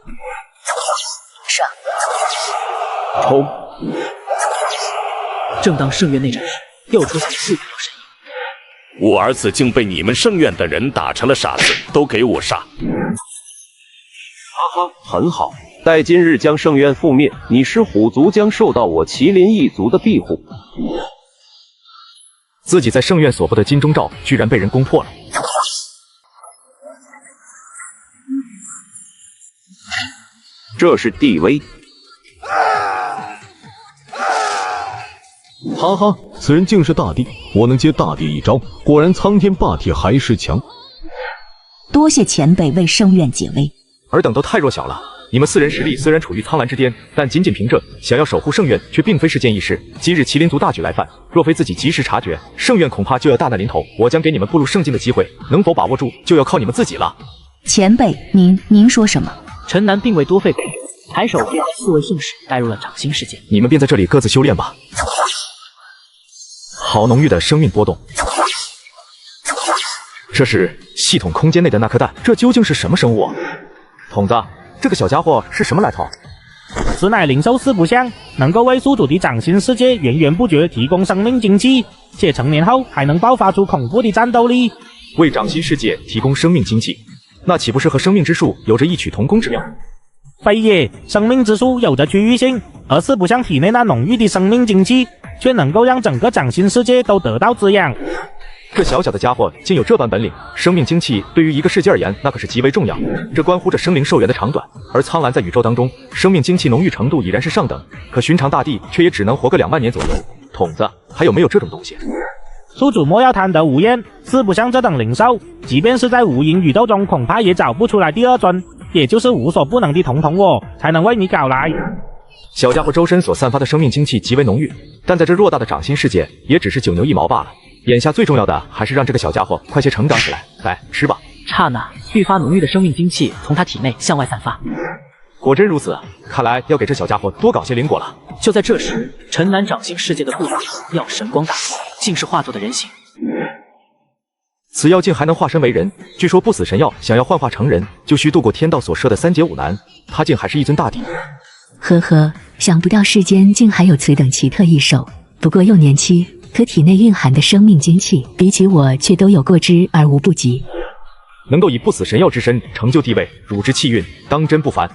上，冲！正当圣院内战时，又出现了数百道身影。我儿子竟被你们圣院的人打成了傻子，都给我杀！哈哈，很好。待今日将圣院覆灭，你师虎族将受到我麒麟一族的庇护。自己在圣院所布的金钟罩居然被人攻破了。这是地威。哈哈，此人竟是大帝，我能接大帝一招，果然苍天霸体还是强。多谢前辈为圣院解围。尔等都太弱小了，你们4人实力虽然处于苍蓝之巅，但仅凭这想要守护圣院，却并非是件易事。今日麒麟族大举来犯，若非自己及时察觉，圣院恐怕就要大难临头。我将给你们步入圣境的机会，能否把握住，就要靠你们自己了。前辈，您说什么？陈南并未多费口舌，抬手便将4位圣使带入了掌心世界。你们便在这里各自修炼吧。好浓郁的生命波动。这是系统空间内的那颗蛋，这究竟是什么生物？筒子，这个小家伙是什么来头？此乃灵兽四不像，能够为宿主的掌心世界源源不绝提供生命精气，且成年后还能爆发出恐怖的战斗力。为掌心世界提供生命精气，那岂不是和生命之树有着异曲同工之妙？非也，生命之树有着区域性，而四不像体内那浓郁的生命精气，却能够让整个掌心世界都得到滋养。这小小的家伙竟有这般本领，生命精气对于一个世界而言，那可是极为重要，这关乎着生灵寿元的长短。而苍兰在宇宙当中，生命精气浓郁程度已然是上等，可寻常大帝却也只能活个2万年左右。筒子，还有没有这种东西？宿主莫要贪得无厌，四不像这等灵兽，即便是在无垠宇宙中，恐怕也找不出来第二尊，也就是无所不能的彤彤我，才能为你搞来。小家伙周身所散发的生命精气极为浓郁，但在这偌大的掌心世界，也只是9牛1毛罢了。眼下最重要的还是让这个小家伙快些成长起来。来，吃吧。刹那，愈发浓郁的生命精气从他体内向外散发。果真如此，看来要给这小家伙多搞些灵果了。就在这时，陈南掌心世界的护法药神光大作，竟是化作的人形。此药竟还能化身为人，据说不死神药想要幻化成人，就需度过天道所设的3劫5难。他竟还是一尊大帝。呵呵，想不到世间竟还有此等奇特异兽，不过幼年期，可体内蕴含的生命精气，比起我却都有过之而无不及。能够以不死神药之身成就地位，汝之气运当真不凡。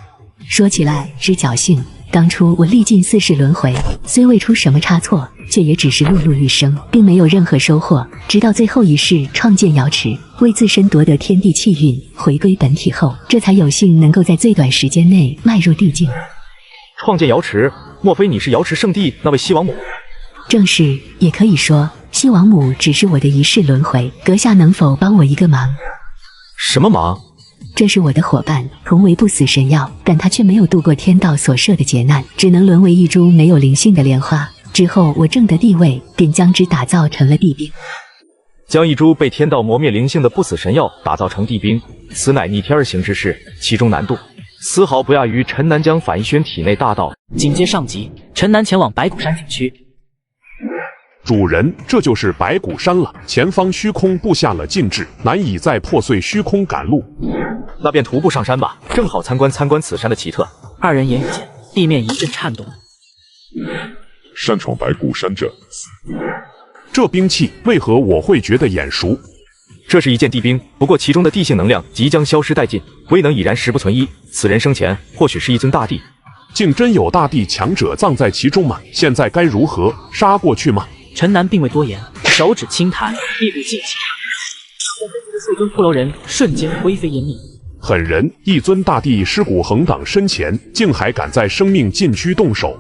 说起来只侥幸，当初我历尽4世轮回，虽未出什么差错，却也只是碌碌一生，并没有任何收获。直到最后一世创建瑶池，为自身夺得天地气运，回归本体后，这才有幸能够在最短时间内迈入地境。创建瑶池，莫非你是瑶池圣地那位西王母？正是，也可以说，西王母只是我的一世轮回。阁下能否帮我一个忙？什么忙？这是我的伙伴，同为不死神药，但他却没有度过天道所设的劫难，只能沦为一株没有灵性的莲花。之后我正得地位，便将之打造成了地兵。将一株被天道磨灭灵性的不死神药打造成地兵，此乃逆天而行之事，其中难度丝毫不亚于陈南将反一轩体内大道。紧接上集，陈南前往白骨山景区。主人，这就是白骨山了。前方虚空布下了禁制，难以在破碎虚空赶路。那便徒步上山吧，正好参观此山的奇特。二人言语间，地面一阵颤动。擅闯白骨山者，这兵器为何我会觉得眼熟？这是一件地兵，不过其中的地性能量即将消失殆尽，威能已然实不存一。此人生前或许是一尊大帝，竟真有大帝强者葬在其中吗？现在该如何？杀过去吗？陈南并未多言，手指轻弹，一股劲气数尊骷髅人瞬间灰飞烟灭。狠人，一尊大帝尸骨横挡身前，竟还敢在生命禁区动手。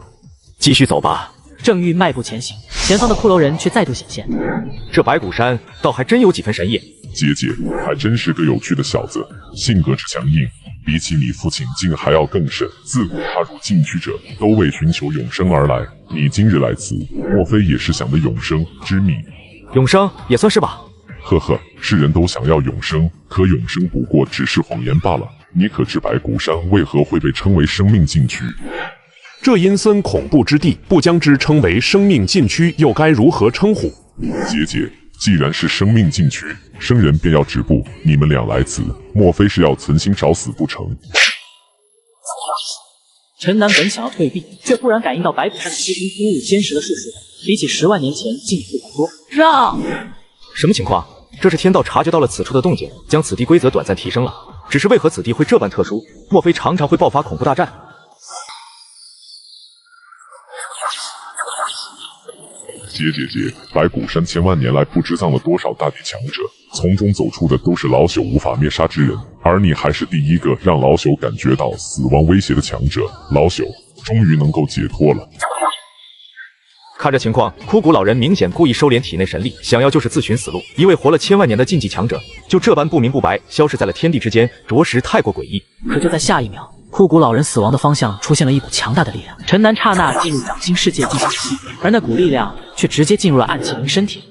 继续走吧。正欲迈步前行，前方的骷髅人却再度显现。这白骨山倒还真有几分神意。姐姐还真是个有趣的小子，性格之强硬，比起你父亲竟还要更甚。自古踏入禁区者，都为寻求永生而来。你今日来此，莫非也是想的永生之秘？永生也算是吧。呵呵，世人都想要永生，可永生不过只是谎言罢了。你可知白骨山为何会被称为生命禁区？这阴森恐怖之地，不将之称为生命禁区，又该如何称呼？姐姐，既然是生命禁区，生人便要止步。你们俩来此，莫非是要存心找死不成？陈南本想要退避，却忽然感应到白骨山的虚空突兀坚实的树水，比起10万年前进一步多。让！什么情况？这是天道察觉到了此处的动静，将此地规则短暂提升了。只是为何此地会这般特殊？莫非常常会爆发恐怖大战？姐，白骨山千万年来不知葬了多少大地强者，从中走出的都是老朽无法灭杀之人，而你还是第一个让老朽感觉到死亡威胁的强者。老朽终于能够解脱了。看这情况，枯骨老人明显故意收敛体内神力，想要就是自寻死路。一位活了千万年的禁忌强者，就这般不明不白消失在了天地之间，着实太过诡异。可就在下一秒，枯骨老人死亡的方向出现了一股强大的力量，陈南刹那进入掌心世界进行吸，而那股力量却直接进入了暗麒麟身体。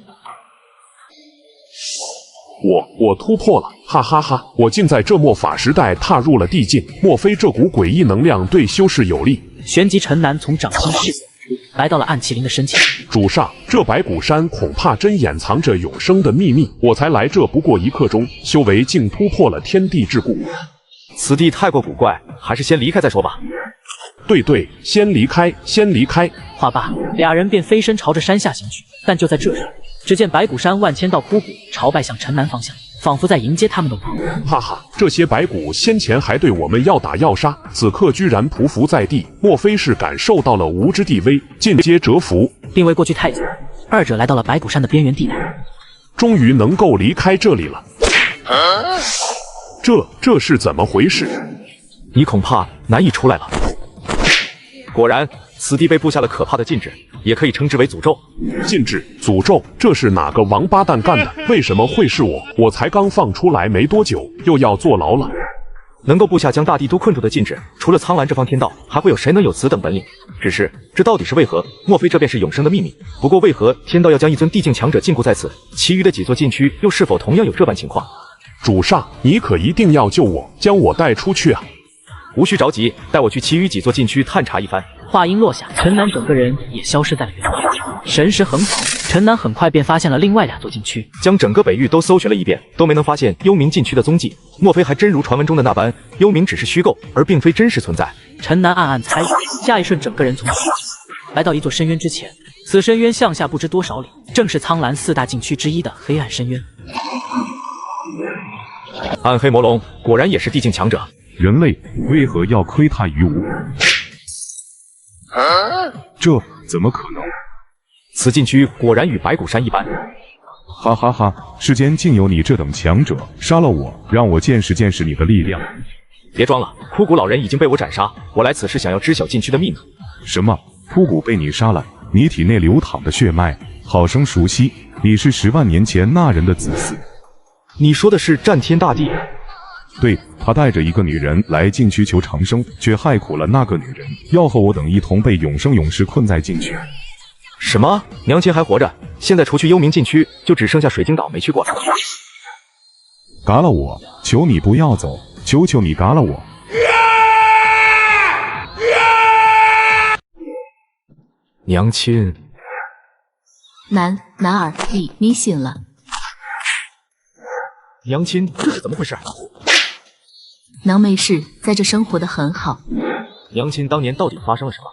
我突破了，哈哈哈！我竟在这末法时代踏入了地境，莫非这股诡异能量对修士有利？旋即陈南从掌心世界来到了暗麒麟的身前。主上，这白骨山恐怕真掩藏着永生的秘密。我才来这不过1刻钟，修为竟突破了天地桎梏。此地太过古怪，还是先离开再说吧。对，先离开。话罢，俩人便飞身朝着山下行去。但就在这时，只见白骨山万千道枯骨朝拜向陈南方向，仿佛在迎接他们的亡。哈哈，这些白骨先前还对我们要打要杀，此刻居然匍匐在地，莫非是感受到了无之地威，尽皆折服？并未过去太久，二者来到了白骨山的边缘地带，终于能够离开这里了。这是怎么回事？你恐怕难以出来了。果然，此地被布下了可怕的禁制，也可以称之为诅咒。禁制、诅咒，这是哪个王八蛋干的？为什么会是我？我才刚放出来没多久，又要坐牢了。能够布下将大地都困住的禁制，除了苍兰这方天道，还会有谁能有此等本领？只是这到底是为何？莫非这便是永生的秘密？不过为何天道要将一尊地境强者禁锢在此？其余的几座禁区又是否同样有这般情况？主上，你可一定要救我，将我带出去啊！无需着急，带我去其余几座禁区探查一番。话音落下，陈南整个人也消失在了原地。神识横扫，陈南很快便发现了另外2座禁区，将整个北域都搜寻了一遍，都没能发现幽冥禁区的踪迹。莫非还真如传闻中的那般，幽冥只是虚构，而并非真实存在？陈南暗暗猜想，下一瞬整个人从来到一座深渊之前。此深渊向下不知多少里，正是苍兰4大禁区之一的黑暗深渊。暗黑魔龙果然也是地境强者，人类为何要窥探于无？这怎么可能？此禁区果然与白骨山一般。哈哈哈！世间竟有你这等强者，杀了我，让我见识见识你的力量。别装了，枯骨老人已经被我斩杀，我来此是想要知晓禁区的秘密。什么？枯骨被你杀了？你体内流淌的血脉好生熟悉，你是10万年前那人的子嗣。你说的是战天大帝？对，他带着一个女人来禁区求长生，却害苦了那个女人，要和我等一同被永生勇士困在禁区。什么？娘亲还活着？现在除去幽冥禁区，就只剩下水晶岛没去过了。嘎了我，求你不要走，求求你嘎了我。娘亲，男儿，你醒了。娘亲，这是怎么回事？能没事，在这生活得很好。娘亲当年到底发生了什么？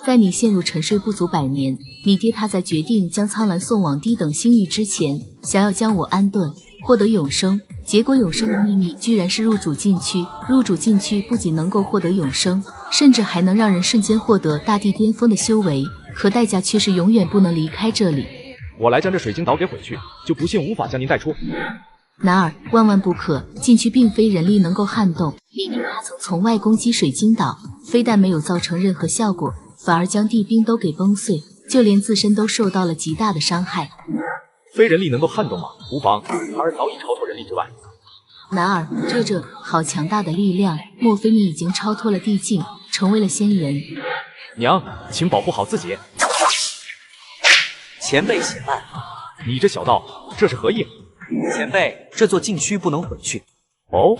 在你陷入沉睡不足100年，你爹他在决定将苍兰送往低等星域之前，想要将我安顿，获得永生。结果永生的秘密居然是入主禁区。入主禁区不仅能够获得永生，甚至还能让人瞬间获得大地巅峰的修为，可代价却是永远不能离开这里。我来将这水晶岛给毁去，就不信无法将您带出。男儿，万万不可！禁区并非人力能够撼动。明明他曾从外攻击水晶岛，非但没有造成任何效果，反而将地冰都给崩碎，就连自身都受到了极大的伤害。非人力能够撼动吗？无妨，孩儿早已超脱人力之外。男儿，这好强大的力量！莫非你已经超脱了地境，成为了仙人？娘，请保护好自己。前辈且慢，你这小道，这是何意？前辈，这座禁区不能毁去。哦，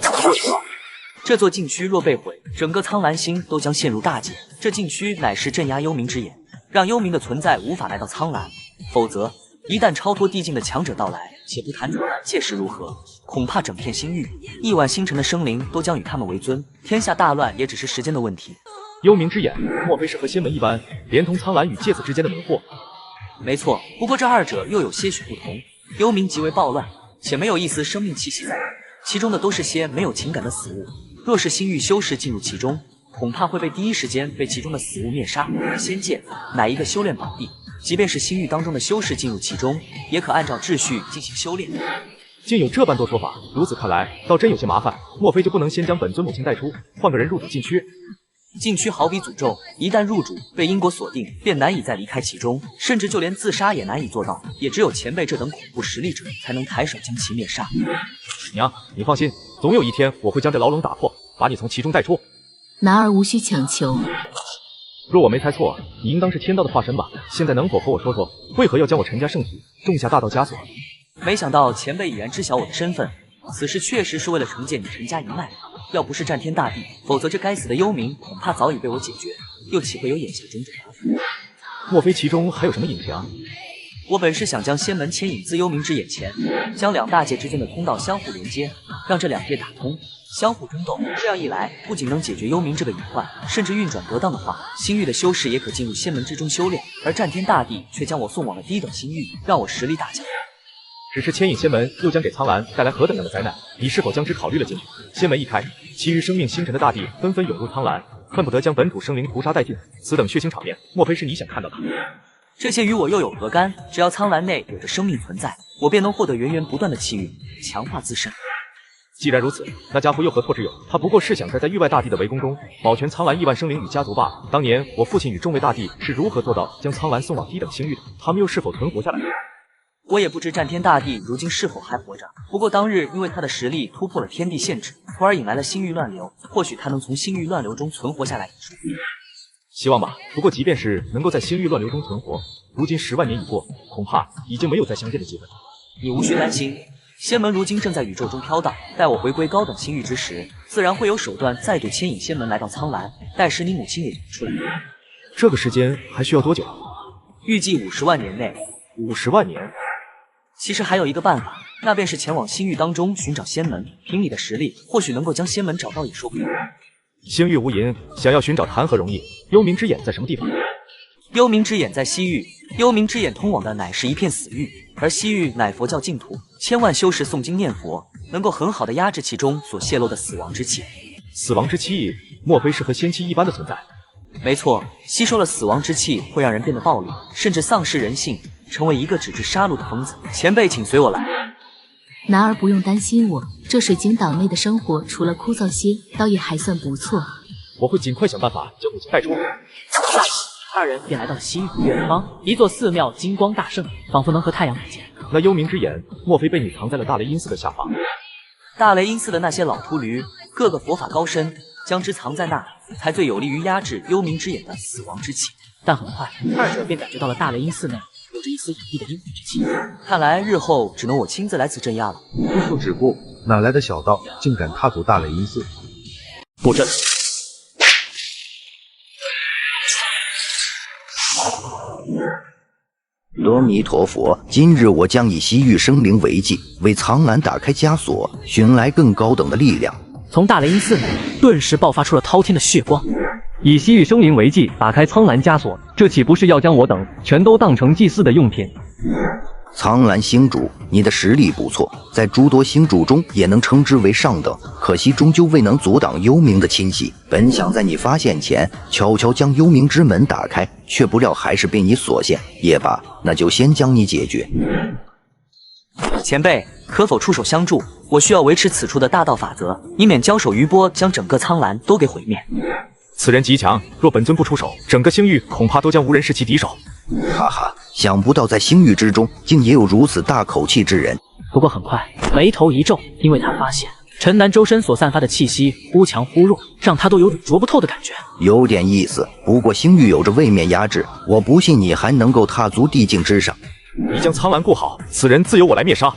这座禁区若被毁，整个苍蓝星都将陷入大劫。这禁区乃是镇压幽冥之眼，让幽冥的存在无法来到苍蓝，否则一旦超脱地境的强者到来，且不谈转来届时如何，恐怕整片星域亿万星辰的生灵都将与他们为尊，天下大乱也只是时间的问题。幽冥之眼，莫非是和仙门一般，连同苍蓝与介子之间的门户？没错，不过这二者又有些许不同。幽冥极为暴乱，且没有一丝生命气息在，其中的都是些没有情感的死物。若是星域修士进入其中，恐怕会被第一时间被其中的死物灭杀。仙界乃一个修炼宝地，即便是星域当中的修士进入其中，也可按照秩序进行修炼。竟有这般多说法，如此看来，倒真有些麻烦。莫非就不能先将本尊母亲带出，换个人入主禁区？禁区好比诅咒，一旦入主，被因果锁定，便难以再离开其中，甚至就连自杀也难以做到。也只有前辈这等恐怖实力者，才能抬手将其灭杀。娘，你放心，总有一天我会将这牢笼打破，把你从其中带出。男儿无需强求。若我没猜错，你应当是天道的化身吧？现在能否和我说说，为何要将我陈家圣体种下大道枷锁？没想到前辈已然知晓我的身份，此事确实是为了惩戒你陈家一脉。要不是战天大地，否则这该死的幽冥恐怕早已被我解决，又岂会有眼下种种麻烦？莫非其中还有什么隐情？我本是想将仙门牵引自幽冥之眼前，将两大界之间的通道相互连接，让这两界打通，相互争斗。这样一来，不仅能解决幽冥这个隐患，甚至运转得当的话，星域的修士也可进入仙门之中修炼。而战天大地却将我送往了低等星域，让我实力大降。只是牵引仙门，又将给苍兰带来何等样的灾难？你是否将之考虑了进去？仙门一开，其余生命星辰的大地纷纷涌入苍兰，恨不得将本土生灵屠杀殆尽。此等血腥场面，莫非是你想看到的？这些与我又有何干？只要苍兰内有着生命存在，我便能获得源源不断的气运，强化自身。既然如此，那家伙又何错之有？他不过是想在域外大帝的围攻中保全苍兰亿万生灵与家族罢了。当年我父亲与众位大帝是如何做到将苍兰送往低等星域的？他们又是否存活下来？我也不知战天大帝如今是否还活着，不过当日因为他的实力突破了天地限制，从而引来了星域乱流，或许他能从星域乱流中存活下来。希望吧。不过即便是能够在星域乱流中存活，如今10万年已过，恐怕已经没有再相见的机会。你无需担心，仙门如今正在宇宙中飘荡，待我回归高等星域之时，自然会有手段再度牵引仙门来到苍兰，待时你母亲也出来。这个时间还需要多久？预计50万年内。50万年？其实还有一个办法，那便是前往星域当中寻找仙门。凭你的实力，或许能够将仙门找到也说不定。星域无垠，想要寻找谈何容易？幽冥之眼在什么地方？幽冥之眼在西域，幽冥之眼通往的乃是一片死域，而西域乃佛教净土，千万修士诵经念佛，能够很好的压制其中所泄露的死亡之气。死亡之气，莫非是和仙气一般的存在？没错，吸收了死亡之气会让人变得暴力，甚至丧失人性，成为一个只知杀戮的疯子。前辈，请随我来。男儿不用担心我，这水晶岛内的生活除了枯燥些，倒也还算不错。我会尽快想办法将母亲带出。二人便来到了西域。远方一座寺庙金光大盛，仿佛能和太阳比肩。那幽冥之眼，莫非被你藏在了大雷音寺的下方？大雷音寺的那些老秃驴，个个佛法高深，将之藏在那里，才最有利于压制幽冥之眼的死亡之气。但很快，二者便感觉到了大雷音寺内有着一丝隐蔽的阴魂之气。看来日后只能我亲自来此镇压了。不速止步，哪来的小道，竟敢踏足大雷音寺？布阵。阿弥陀佛，今日我将以西域生灵为祭，为苍兰打开枷锁，寻来更高等的力量。从大雷音寺内顿时爆发出了滔天的血光。以西域生灵为祭，打开苍兰枷锁，这岂不是要将我等全都当成祭祀的用品？苍兰星主，你的实力不错，在诸多星主中也能称之为上等，可惜终究未能阻挡幽冥的侵袭。本想在你发现前悄悄将幽冥之门打开，却不料还是被你所限。也罢，那就先将你解决。前辈，可否出手相助？我需要维持此处的大道法则，以免交手余波将整个苍兰都给毁灭。此人极强，若本尊不出手，整个星域恐怕都将无人是其敌手。哈哈，想不到在星域之中，竟也有如此大口气之人。不过很快，眉头一皱，因为他发现陈南周身所散发的气息忽强忽弱，让他都有种琢不透的感觉。有点意思，不过星域有着位面压制，我不信你还能够踏足地境之上。你将苍兰顾好，此人自由我来灭杀。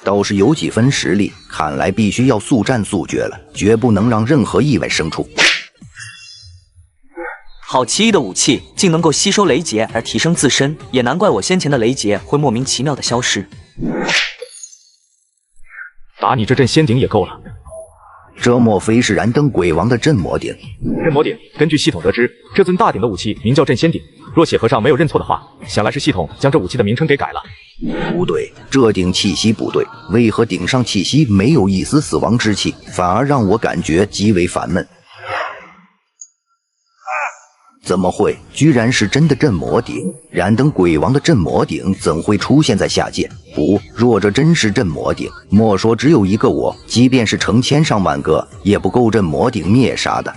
倒是有几分实力，看来必须要速战速决了，绝不能让任何意外生出。好奇异的武器，竟能够吸收雷劫而提升自身，也难怪我先前的雷劫会莫名其妙的消失。打你这镇仙鼎也够了。这莫非是燃灯鬼王的镇魔鼎？镇魔鼎，根据系统得知，这尊大鼎的武器名叫镇仙鼎。若血和尚没有认错的话，想来是系统将这武器的名称给改了。不对，这鼎气息不对，为何鼎上气息没有一丝死亡之气，反而让我感觉极为烦闷？怎么会？居然是真的镇魔鼎！燃灯鬼王的镇魔鼎怎会出现在下界？不，若这真是镇魔鼎，莫说只有一个我，即便是成千上万个，也不够镇魔鼎灭杀的。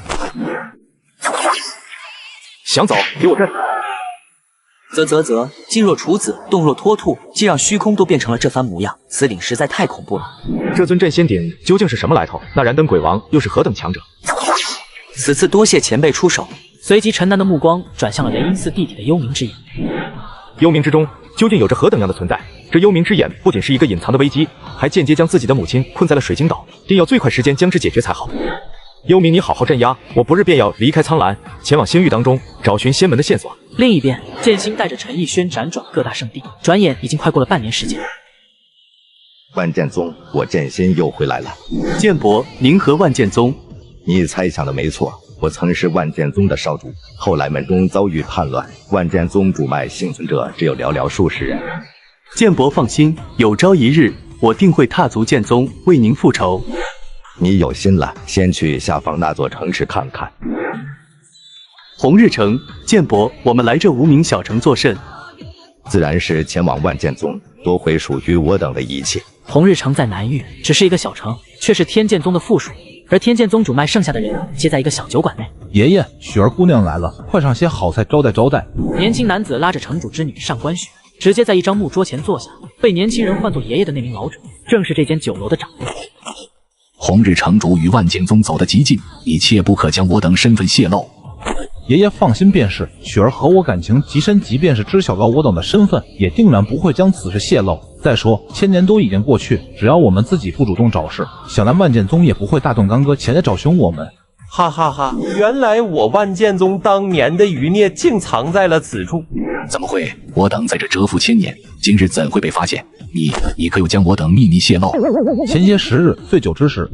想走，给我镇！静若处子，动若脱兔，竟让虚空都变成了这番模样，此鼎实在太恐怖了。这尊镇仙鼎究竟是什么来头？那燃灯鬼王又是何等强者？此次多谢前辈出手。随即陈南的目光转向了雷音寺地底的幽冥之眼。幽冥之中究竟有着何等样的存在？这幽冥之眼不仅是一个隐藏的危机，还间接将自己的母亲困在了水晶岛，定要最快时间将之解决才好。幽冥，你好好镇压，我不日便要离开苍兰，前往星域当中找寻仙门的线索。另一边，剑心带着陈逸轩辗转各大圣地，转眼已经快过了半年时间。万剑宗，我剑心又回来了。剑伯，您和万剑宗？你猜想的没错，我曾是万剑宗的少主，后来门中遭遇叛乱，万剑宗主脉幸存者只有寥寥数十人。剑伯放心，有朝一日我定会踏足剑宗，为您复仇。你有心了，先去下方那座城市看看。红日城，剑伯，我们来这无名小城作甚？自然是前往万剑宗，夺回属于我等的一切。红日城在南域，只是一个小城，却是天剑宗的附属。而天剑宗主脉剩下的人，皆在一个小酒馆内。爷爷，雪儿姑娘来了，快上些好菜招待招待。年轻男子拉着城主之女上官雪，直接在一张木桌前坐下。被年轻人唤作爷爷的那名老者，正是这间酒楼的掌柜。红日城主与万剑宗走得极近，你切不可将我等身份泄露。爷爷放心便是，雪儿和我感情极深，即便是知晓到我等的身份，也定然不会将此事泄露。再说1000年都已经过去，只要我们自己不主动找事，想来万剑宗也不会大动干戈前来找寻我们。哈哈哈！原来我万剑宗当年的余孽竟藏在了此处。怎么会？我等在这蛰伏1000年，今日怎会被发现？你可有将我等秘密泄露？前些时日，醉酒之时。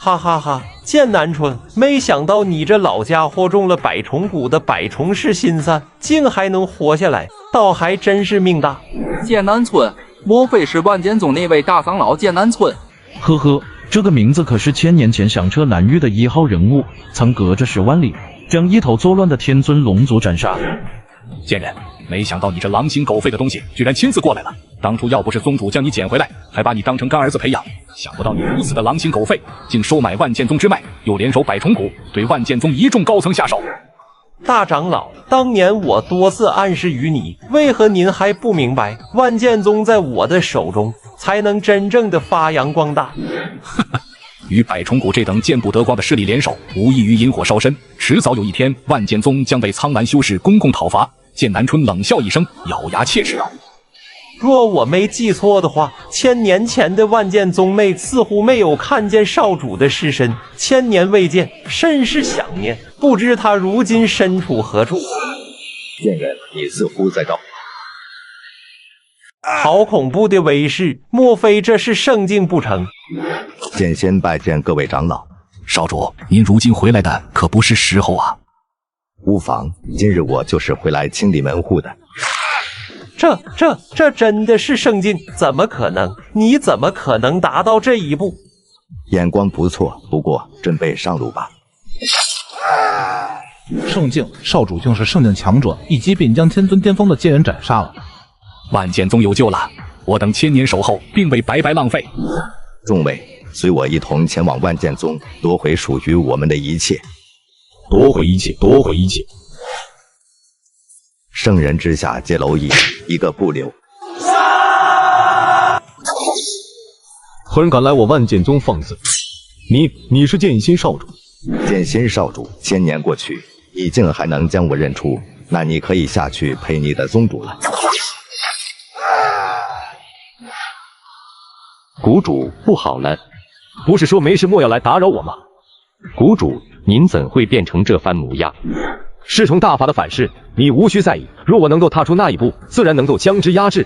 哈哈哈！剑南春，没想到你这老家伙中了百虫谷的百虫式心散，竟还能活下来，倒还真是命大。剑南春，莫非是万剑宗那位大长老剑南春？呵呵，这个名字可是1000年前响彻南域的1号人物，曾隔着10万里将一头作乱的天尊龙族斩杀。贱人，没想到你这狼心狗肺的东西居然亲自过来了。当初要不是宗主将你捡回来，还把你当成干儿子培养，想不到你如此的狼心狗肺，竟收买万剑宗之脉，又联手百虫谷，对万剑宗一众高层下手。大长老，当年我多次暗示于你，为何您还不明白？万剑宗在我的手中，才能真正的发扬光大。与百虫谷这等见不得光的势力联手，无异于引火烧身。迟早有一天，万剑宗将被苍兰修士公共讨伐。剑南春冷笑一声，咬牙切齿道：“若我没记错的话，1000年前的万剑宗妹似乎没有看见少主的尸身，1000年未见，甚是想念。不知他如今身处何处？”贱人，你似乎在找。好恐怖的威势，莫非这是圣境不成？剑仙拜见各位长老。少主，您如今回来的可不是时候啊。无妨，今日我就是回来清理门户的。这真的是圣境？怎么可能？你怎么可能达到这一步？眼光不错，不过准备上路吧。圣境，少主竟是圣境强者，一击便将天尊巅峰的剑人斩杀了。万剑宗有救了，我等1000年守候，并未白白浪费。众位，随我一同前往万剑宗，夺回属于我们的一切。夺回一切，夺回一切。圣人之下皆蝼蚁，一个不留。何人敢来我万剑宗放肆？你是剑心少主？剑心少主，1000年过去，你竟还能将我认出，那你可以下去陪你的宗主了。谷主不好了，不是说没事莫要来打扰我吗？谷主，您怎会变成这番模样？师承大法的反噬，你无需在意。若我能够踏出那一步，自然能够将之压制。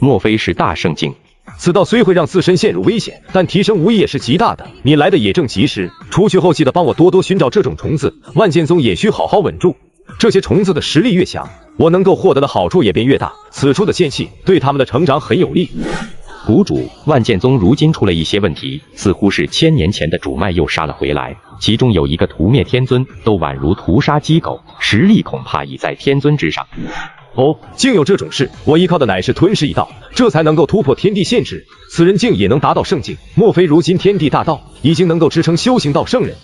莫非是大圣境？此道虽会让自身陷入危险，但提升无疑也是极大的。你来的也正及时，出去后记得帮我多多寻找这种虫子。万剑宗也需好好稳住。这些虫子的实力越强，我能够获得的好处也便越大。此处的剑气对他们的成长很有利。谷主，万剑宗如今出了一些问题，似乎是1000年前的主脉又杀了回来，其中有一个屠灭天尊，都宛如屠杀鸡狗，实力恐怕已在天尊之上。哦，竟有这种事！我依靠的乃是吞噬一道，这才能够突破天地限制。此人竟也能达到圣境，莫非如今天地大道已经能够支撑修行到圣人？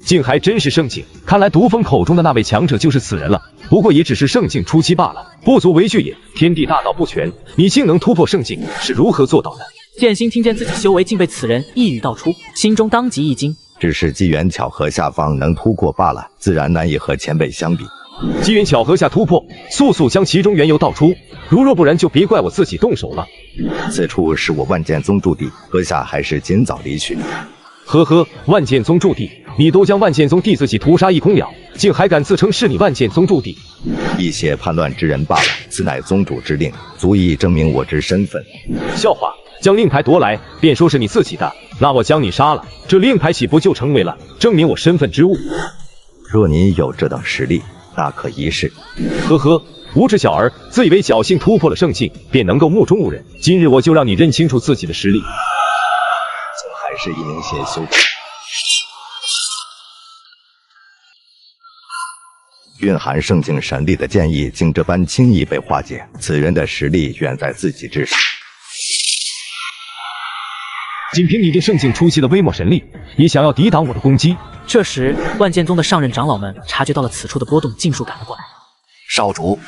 竟还真是圣境，看来毒蜂口中的那位强者就是此人了。不过也只是圣境初期罢了，不足为惧也。天地大道不全，你竟能突破圣境，是如何做到的？剑心听见自己修为竟被此人一语道出，心中当即一惊。只是机缘巧合下方能突破罢了，自然难以和前辈相比。机缘巧合下突破，速速将其中缘由道出。如若不然，就别怪我自己动手了。此处是我万剑宗驻地，阁下还是尽早离去。呵呵，万剑宗驻地，你都将万剑宗弟子己屠杀一空了，竟还敢自称是你万剑宗驻地？一些叛乱之人罢了，此乃宗主之令，足以证明我之身份。笑话，将令牌夺来，便说是你自己的，那我将你杀了，这令牌岂不就成为了证明我身份之物？若你有这等实力，大可一试。呵呵，无知小儿，自以为侥幸突破了圣境，便能够目中无人。今日我就让你认清楚自己的实力。还是一名邪修。蕴含圣境神力的剑意，竟这般轻易被化解，此人的实力远在自己之上。仅凭你这圣境初期的微末神力，也想要抵挡我的攻击？这时，万剑宗的上任长老们察觉到了此处的波动，尽数赶了过来。少主，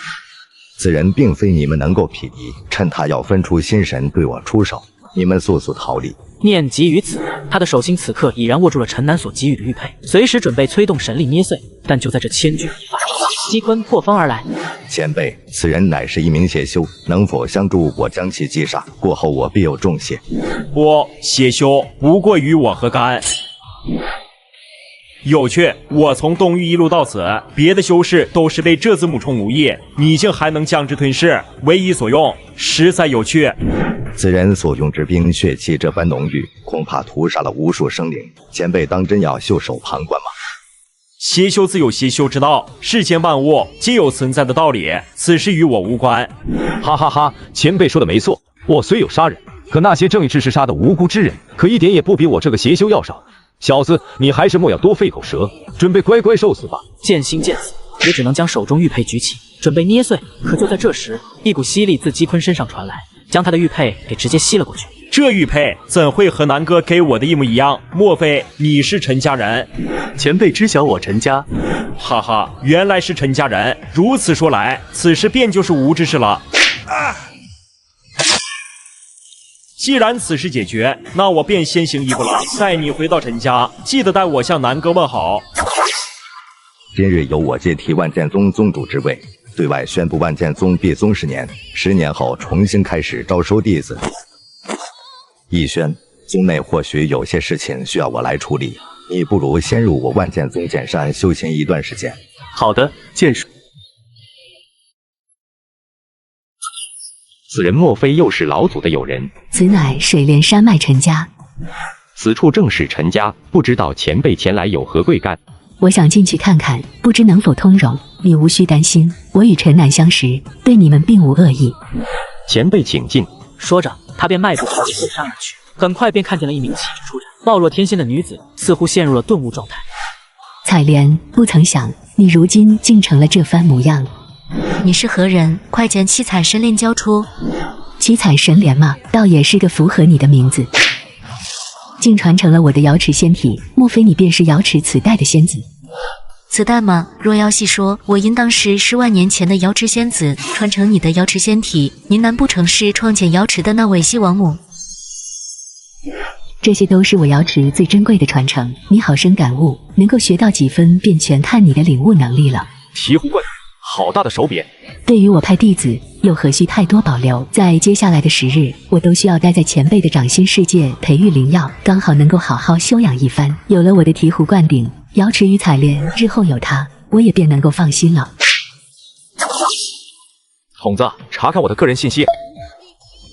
此人并非你们能够匹敌，趁他要分出心神对我出手，你们速速逃离。念及于此，他的手心此刻已然握住了陈南所给予的玉佩，随时准备催动神力捏碎。但就在这千钧一发之际，机关破风而来。前辈，此人乃是一名邪修，能否相助我将其击杀？过后我必有重谢。邪修不过与我何干？有趣，我从东域一路到此，别的修士都是被这只母虫奴役，你竟还能将之吞噬，为伊所用，实在有趣。此人所用之兵血气这般浓郁，恐怕屠杀了无数生灵。前辈当真要袖手旁观吗？邪修自有邪修之道，世间万物皆有存在的道理，此事与我无关。哈哈哈，前辈说的没错，我虽有杀人，可那些正义之士杀的无辜之人，可一点也不比我这个邪修要少。小子，你还是莫要多费口舌，准备乖乖受死吧。剑心见此，也只能将手中玉佩举起，准备捏碎。可就在这时，一股吸力自姬坤身上传来，将他的玉佩给直接吸了过去。这玉佩怎会和南哥给我的一模一样？莫非你是陈家人？前辈知晓我陈家？哈哈，原来是陈家人。如此说来，此事便就是无之事了。既然此事解决，那我便先行一步了。带你回到陈家，记得带我向南哥问好。今日由我接替万剑宗宗主之位，对外宣布万剑宗闭宗10年，10年后重新开始招收弟子。逸轩，宗内或许有些事情需要我来处理，你不如先入我万剑宗剑山修行一段时间。好的，剑术。此人莫非又是老祖的友人？此乃水莲山脉陈家。此处正是陈家，不知道前辈前来有何贵干？我想进去看看，不知能否通融。你无需担心，我与陈南相识，对你们并无恶意。前辈请进。说着，他便迈步朝前上而去，很快便看见了一名气质出尘、貌若天仙的女子，似乎陷入了顿悟状态。采莲，不曾想你如今竟成了这番模样。你是何人？快将七彩神莲交出！七彩神莲嘛，倒也是个符合你的名字。竟传承了我的瑶池仙体，莫非你便是瑶池此代的仙子？此代吗？若要细说，我应当是10万年前的瑶池仙子，传承你的瑶池仙体。您难不成是创建瑶池的那位西王母？这些都是我瑶池最珍贵的传承，你好生感悟，能够学到几分，便全看你的领悟能力了。醍醐灌顶，好大的手笔！对于我派弟子，又何须太多保留？在接下来的10日，我都需要待在前辈的掌心世界培育灵药，刚好能够好好休养一番。有了我的醍醐灌顶，瑶池与采莲，日后有他，我也便能够放心了。筒子，查看我的个人信息。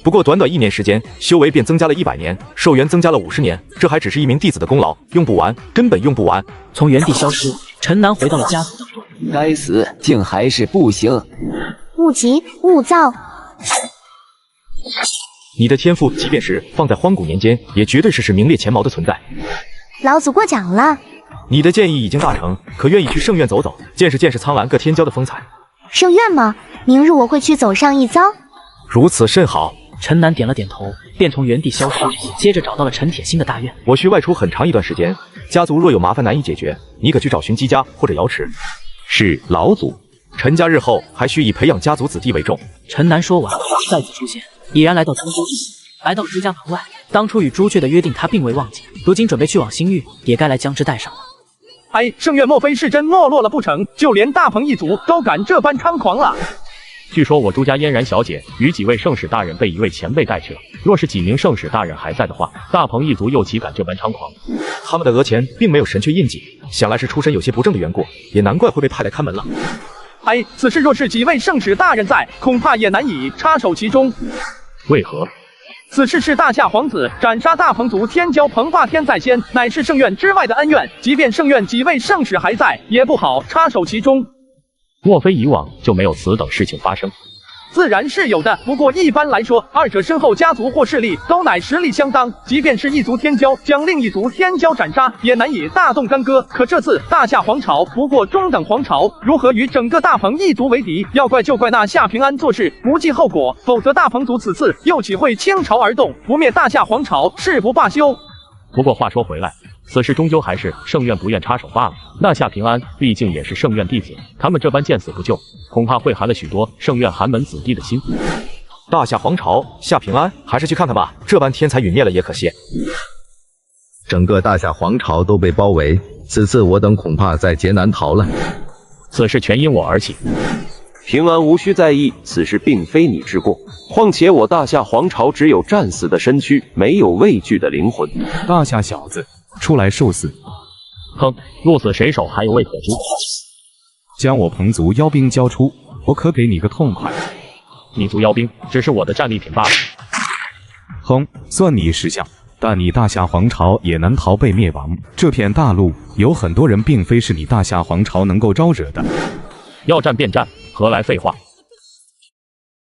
不过短短1年时间，修为便增加了100年，寿元增加了50年，这还只是一名弟子的功劳，用不完，根本用不完。从原地消失，陈南回到了家族当中。该死，竟还是不行！勿急勿躁。你的天赋，即便是放在荒古年间，也绝对是名列前茅的存在。老祖过奖了。你的建议已经大成，可愿意去圣院走走，见识见识苍蓝各天骄的风采？圣院吗？明日我会去走上一遭。如此甚好。陈南点了点头，便从原地消失，接着找到了陈铁心的大院。我需外出很长一段时间，家族若有麻烦难以解决，你可去找寻姬家或者瑶池。是老祖。陈家日后还需以培养家族子弟为重。陈南说完，再次出现，已然来到中州地，来到了朱家门外。当初与朱雀的约定，他并未忘记，如今准备去往星域，也该来将之带上了。哎，圣院莫非是真没落了不成？就连大鹏一族都敢这般猖狂了？据说我朱家嫣然小姐与几位圣使大人被一位前辈带去了。若是几名圣使大人还在的话，大鹏一族又岂敢这般猖狂？他们的额前并没有神阙印记，想来是出身有些不正的缘故，也难怪会被派来看门了。哎，此事若是几位圣使大人在，恐怕也难以插手其中。为何？此事是大夏皇子斩杀大鹏族天骄彭霸天在先，乃是圣院之外的恩怨，即便圣院几位圣使还在，也不好插手其中。莫非以往就没有此等事情发生？自然是有的，不过一般来说，二者身后家族或势力都乃实力相当，即便是一族天骄将另一族天骄斩杀，也难以大动干戈。可这次大夏皇朝不过中等皇朝，如何与整个大鹏一族为敌？要怪就怪那夏平安做事不计后果，否则大鹏族此次又岂会倾巢而动，不灭大夏皇朝，誓不罢休。不过话说回来，此事终究还是圣院不愿插手罢了。那夏平安毕竟也是圣院弟子，他们这般见死不救，恐怕会寒了许多圣院寒门子弟的心。大夏皇朝，夏平安，还是去看看吧，这般天才陨灭了也可惜。整个大夏皇朝都被包围，此次我等恐怕在劫难逃了。此事全因我而起。平安无需在意，此事并非你之过。况且我大夏皇朝只有战死的身躯，没有畏惧的灵魂。大夏小子，出来受死！哼，鹿死谁手还有未可知。将我彭族妖兵交出，我可给你个痛快。你族妖兵只是我的战利品罢了。哼，算你识相，但你大夏皇朝也难逃被灭亡。这片大陆有很多人并非是你大夏皇朝能够招惹的。要战便战，何来废话？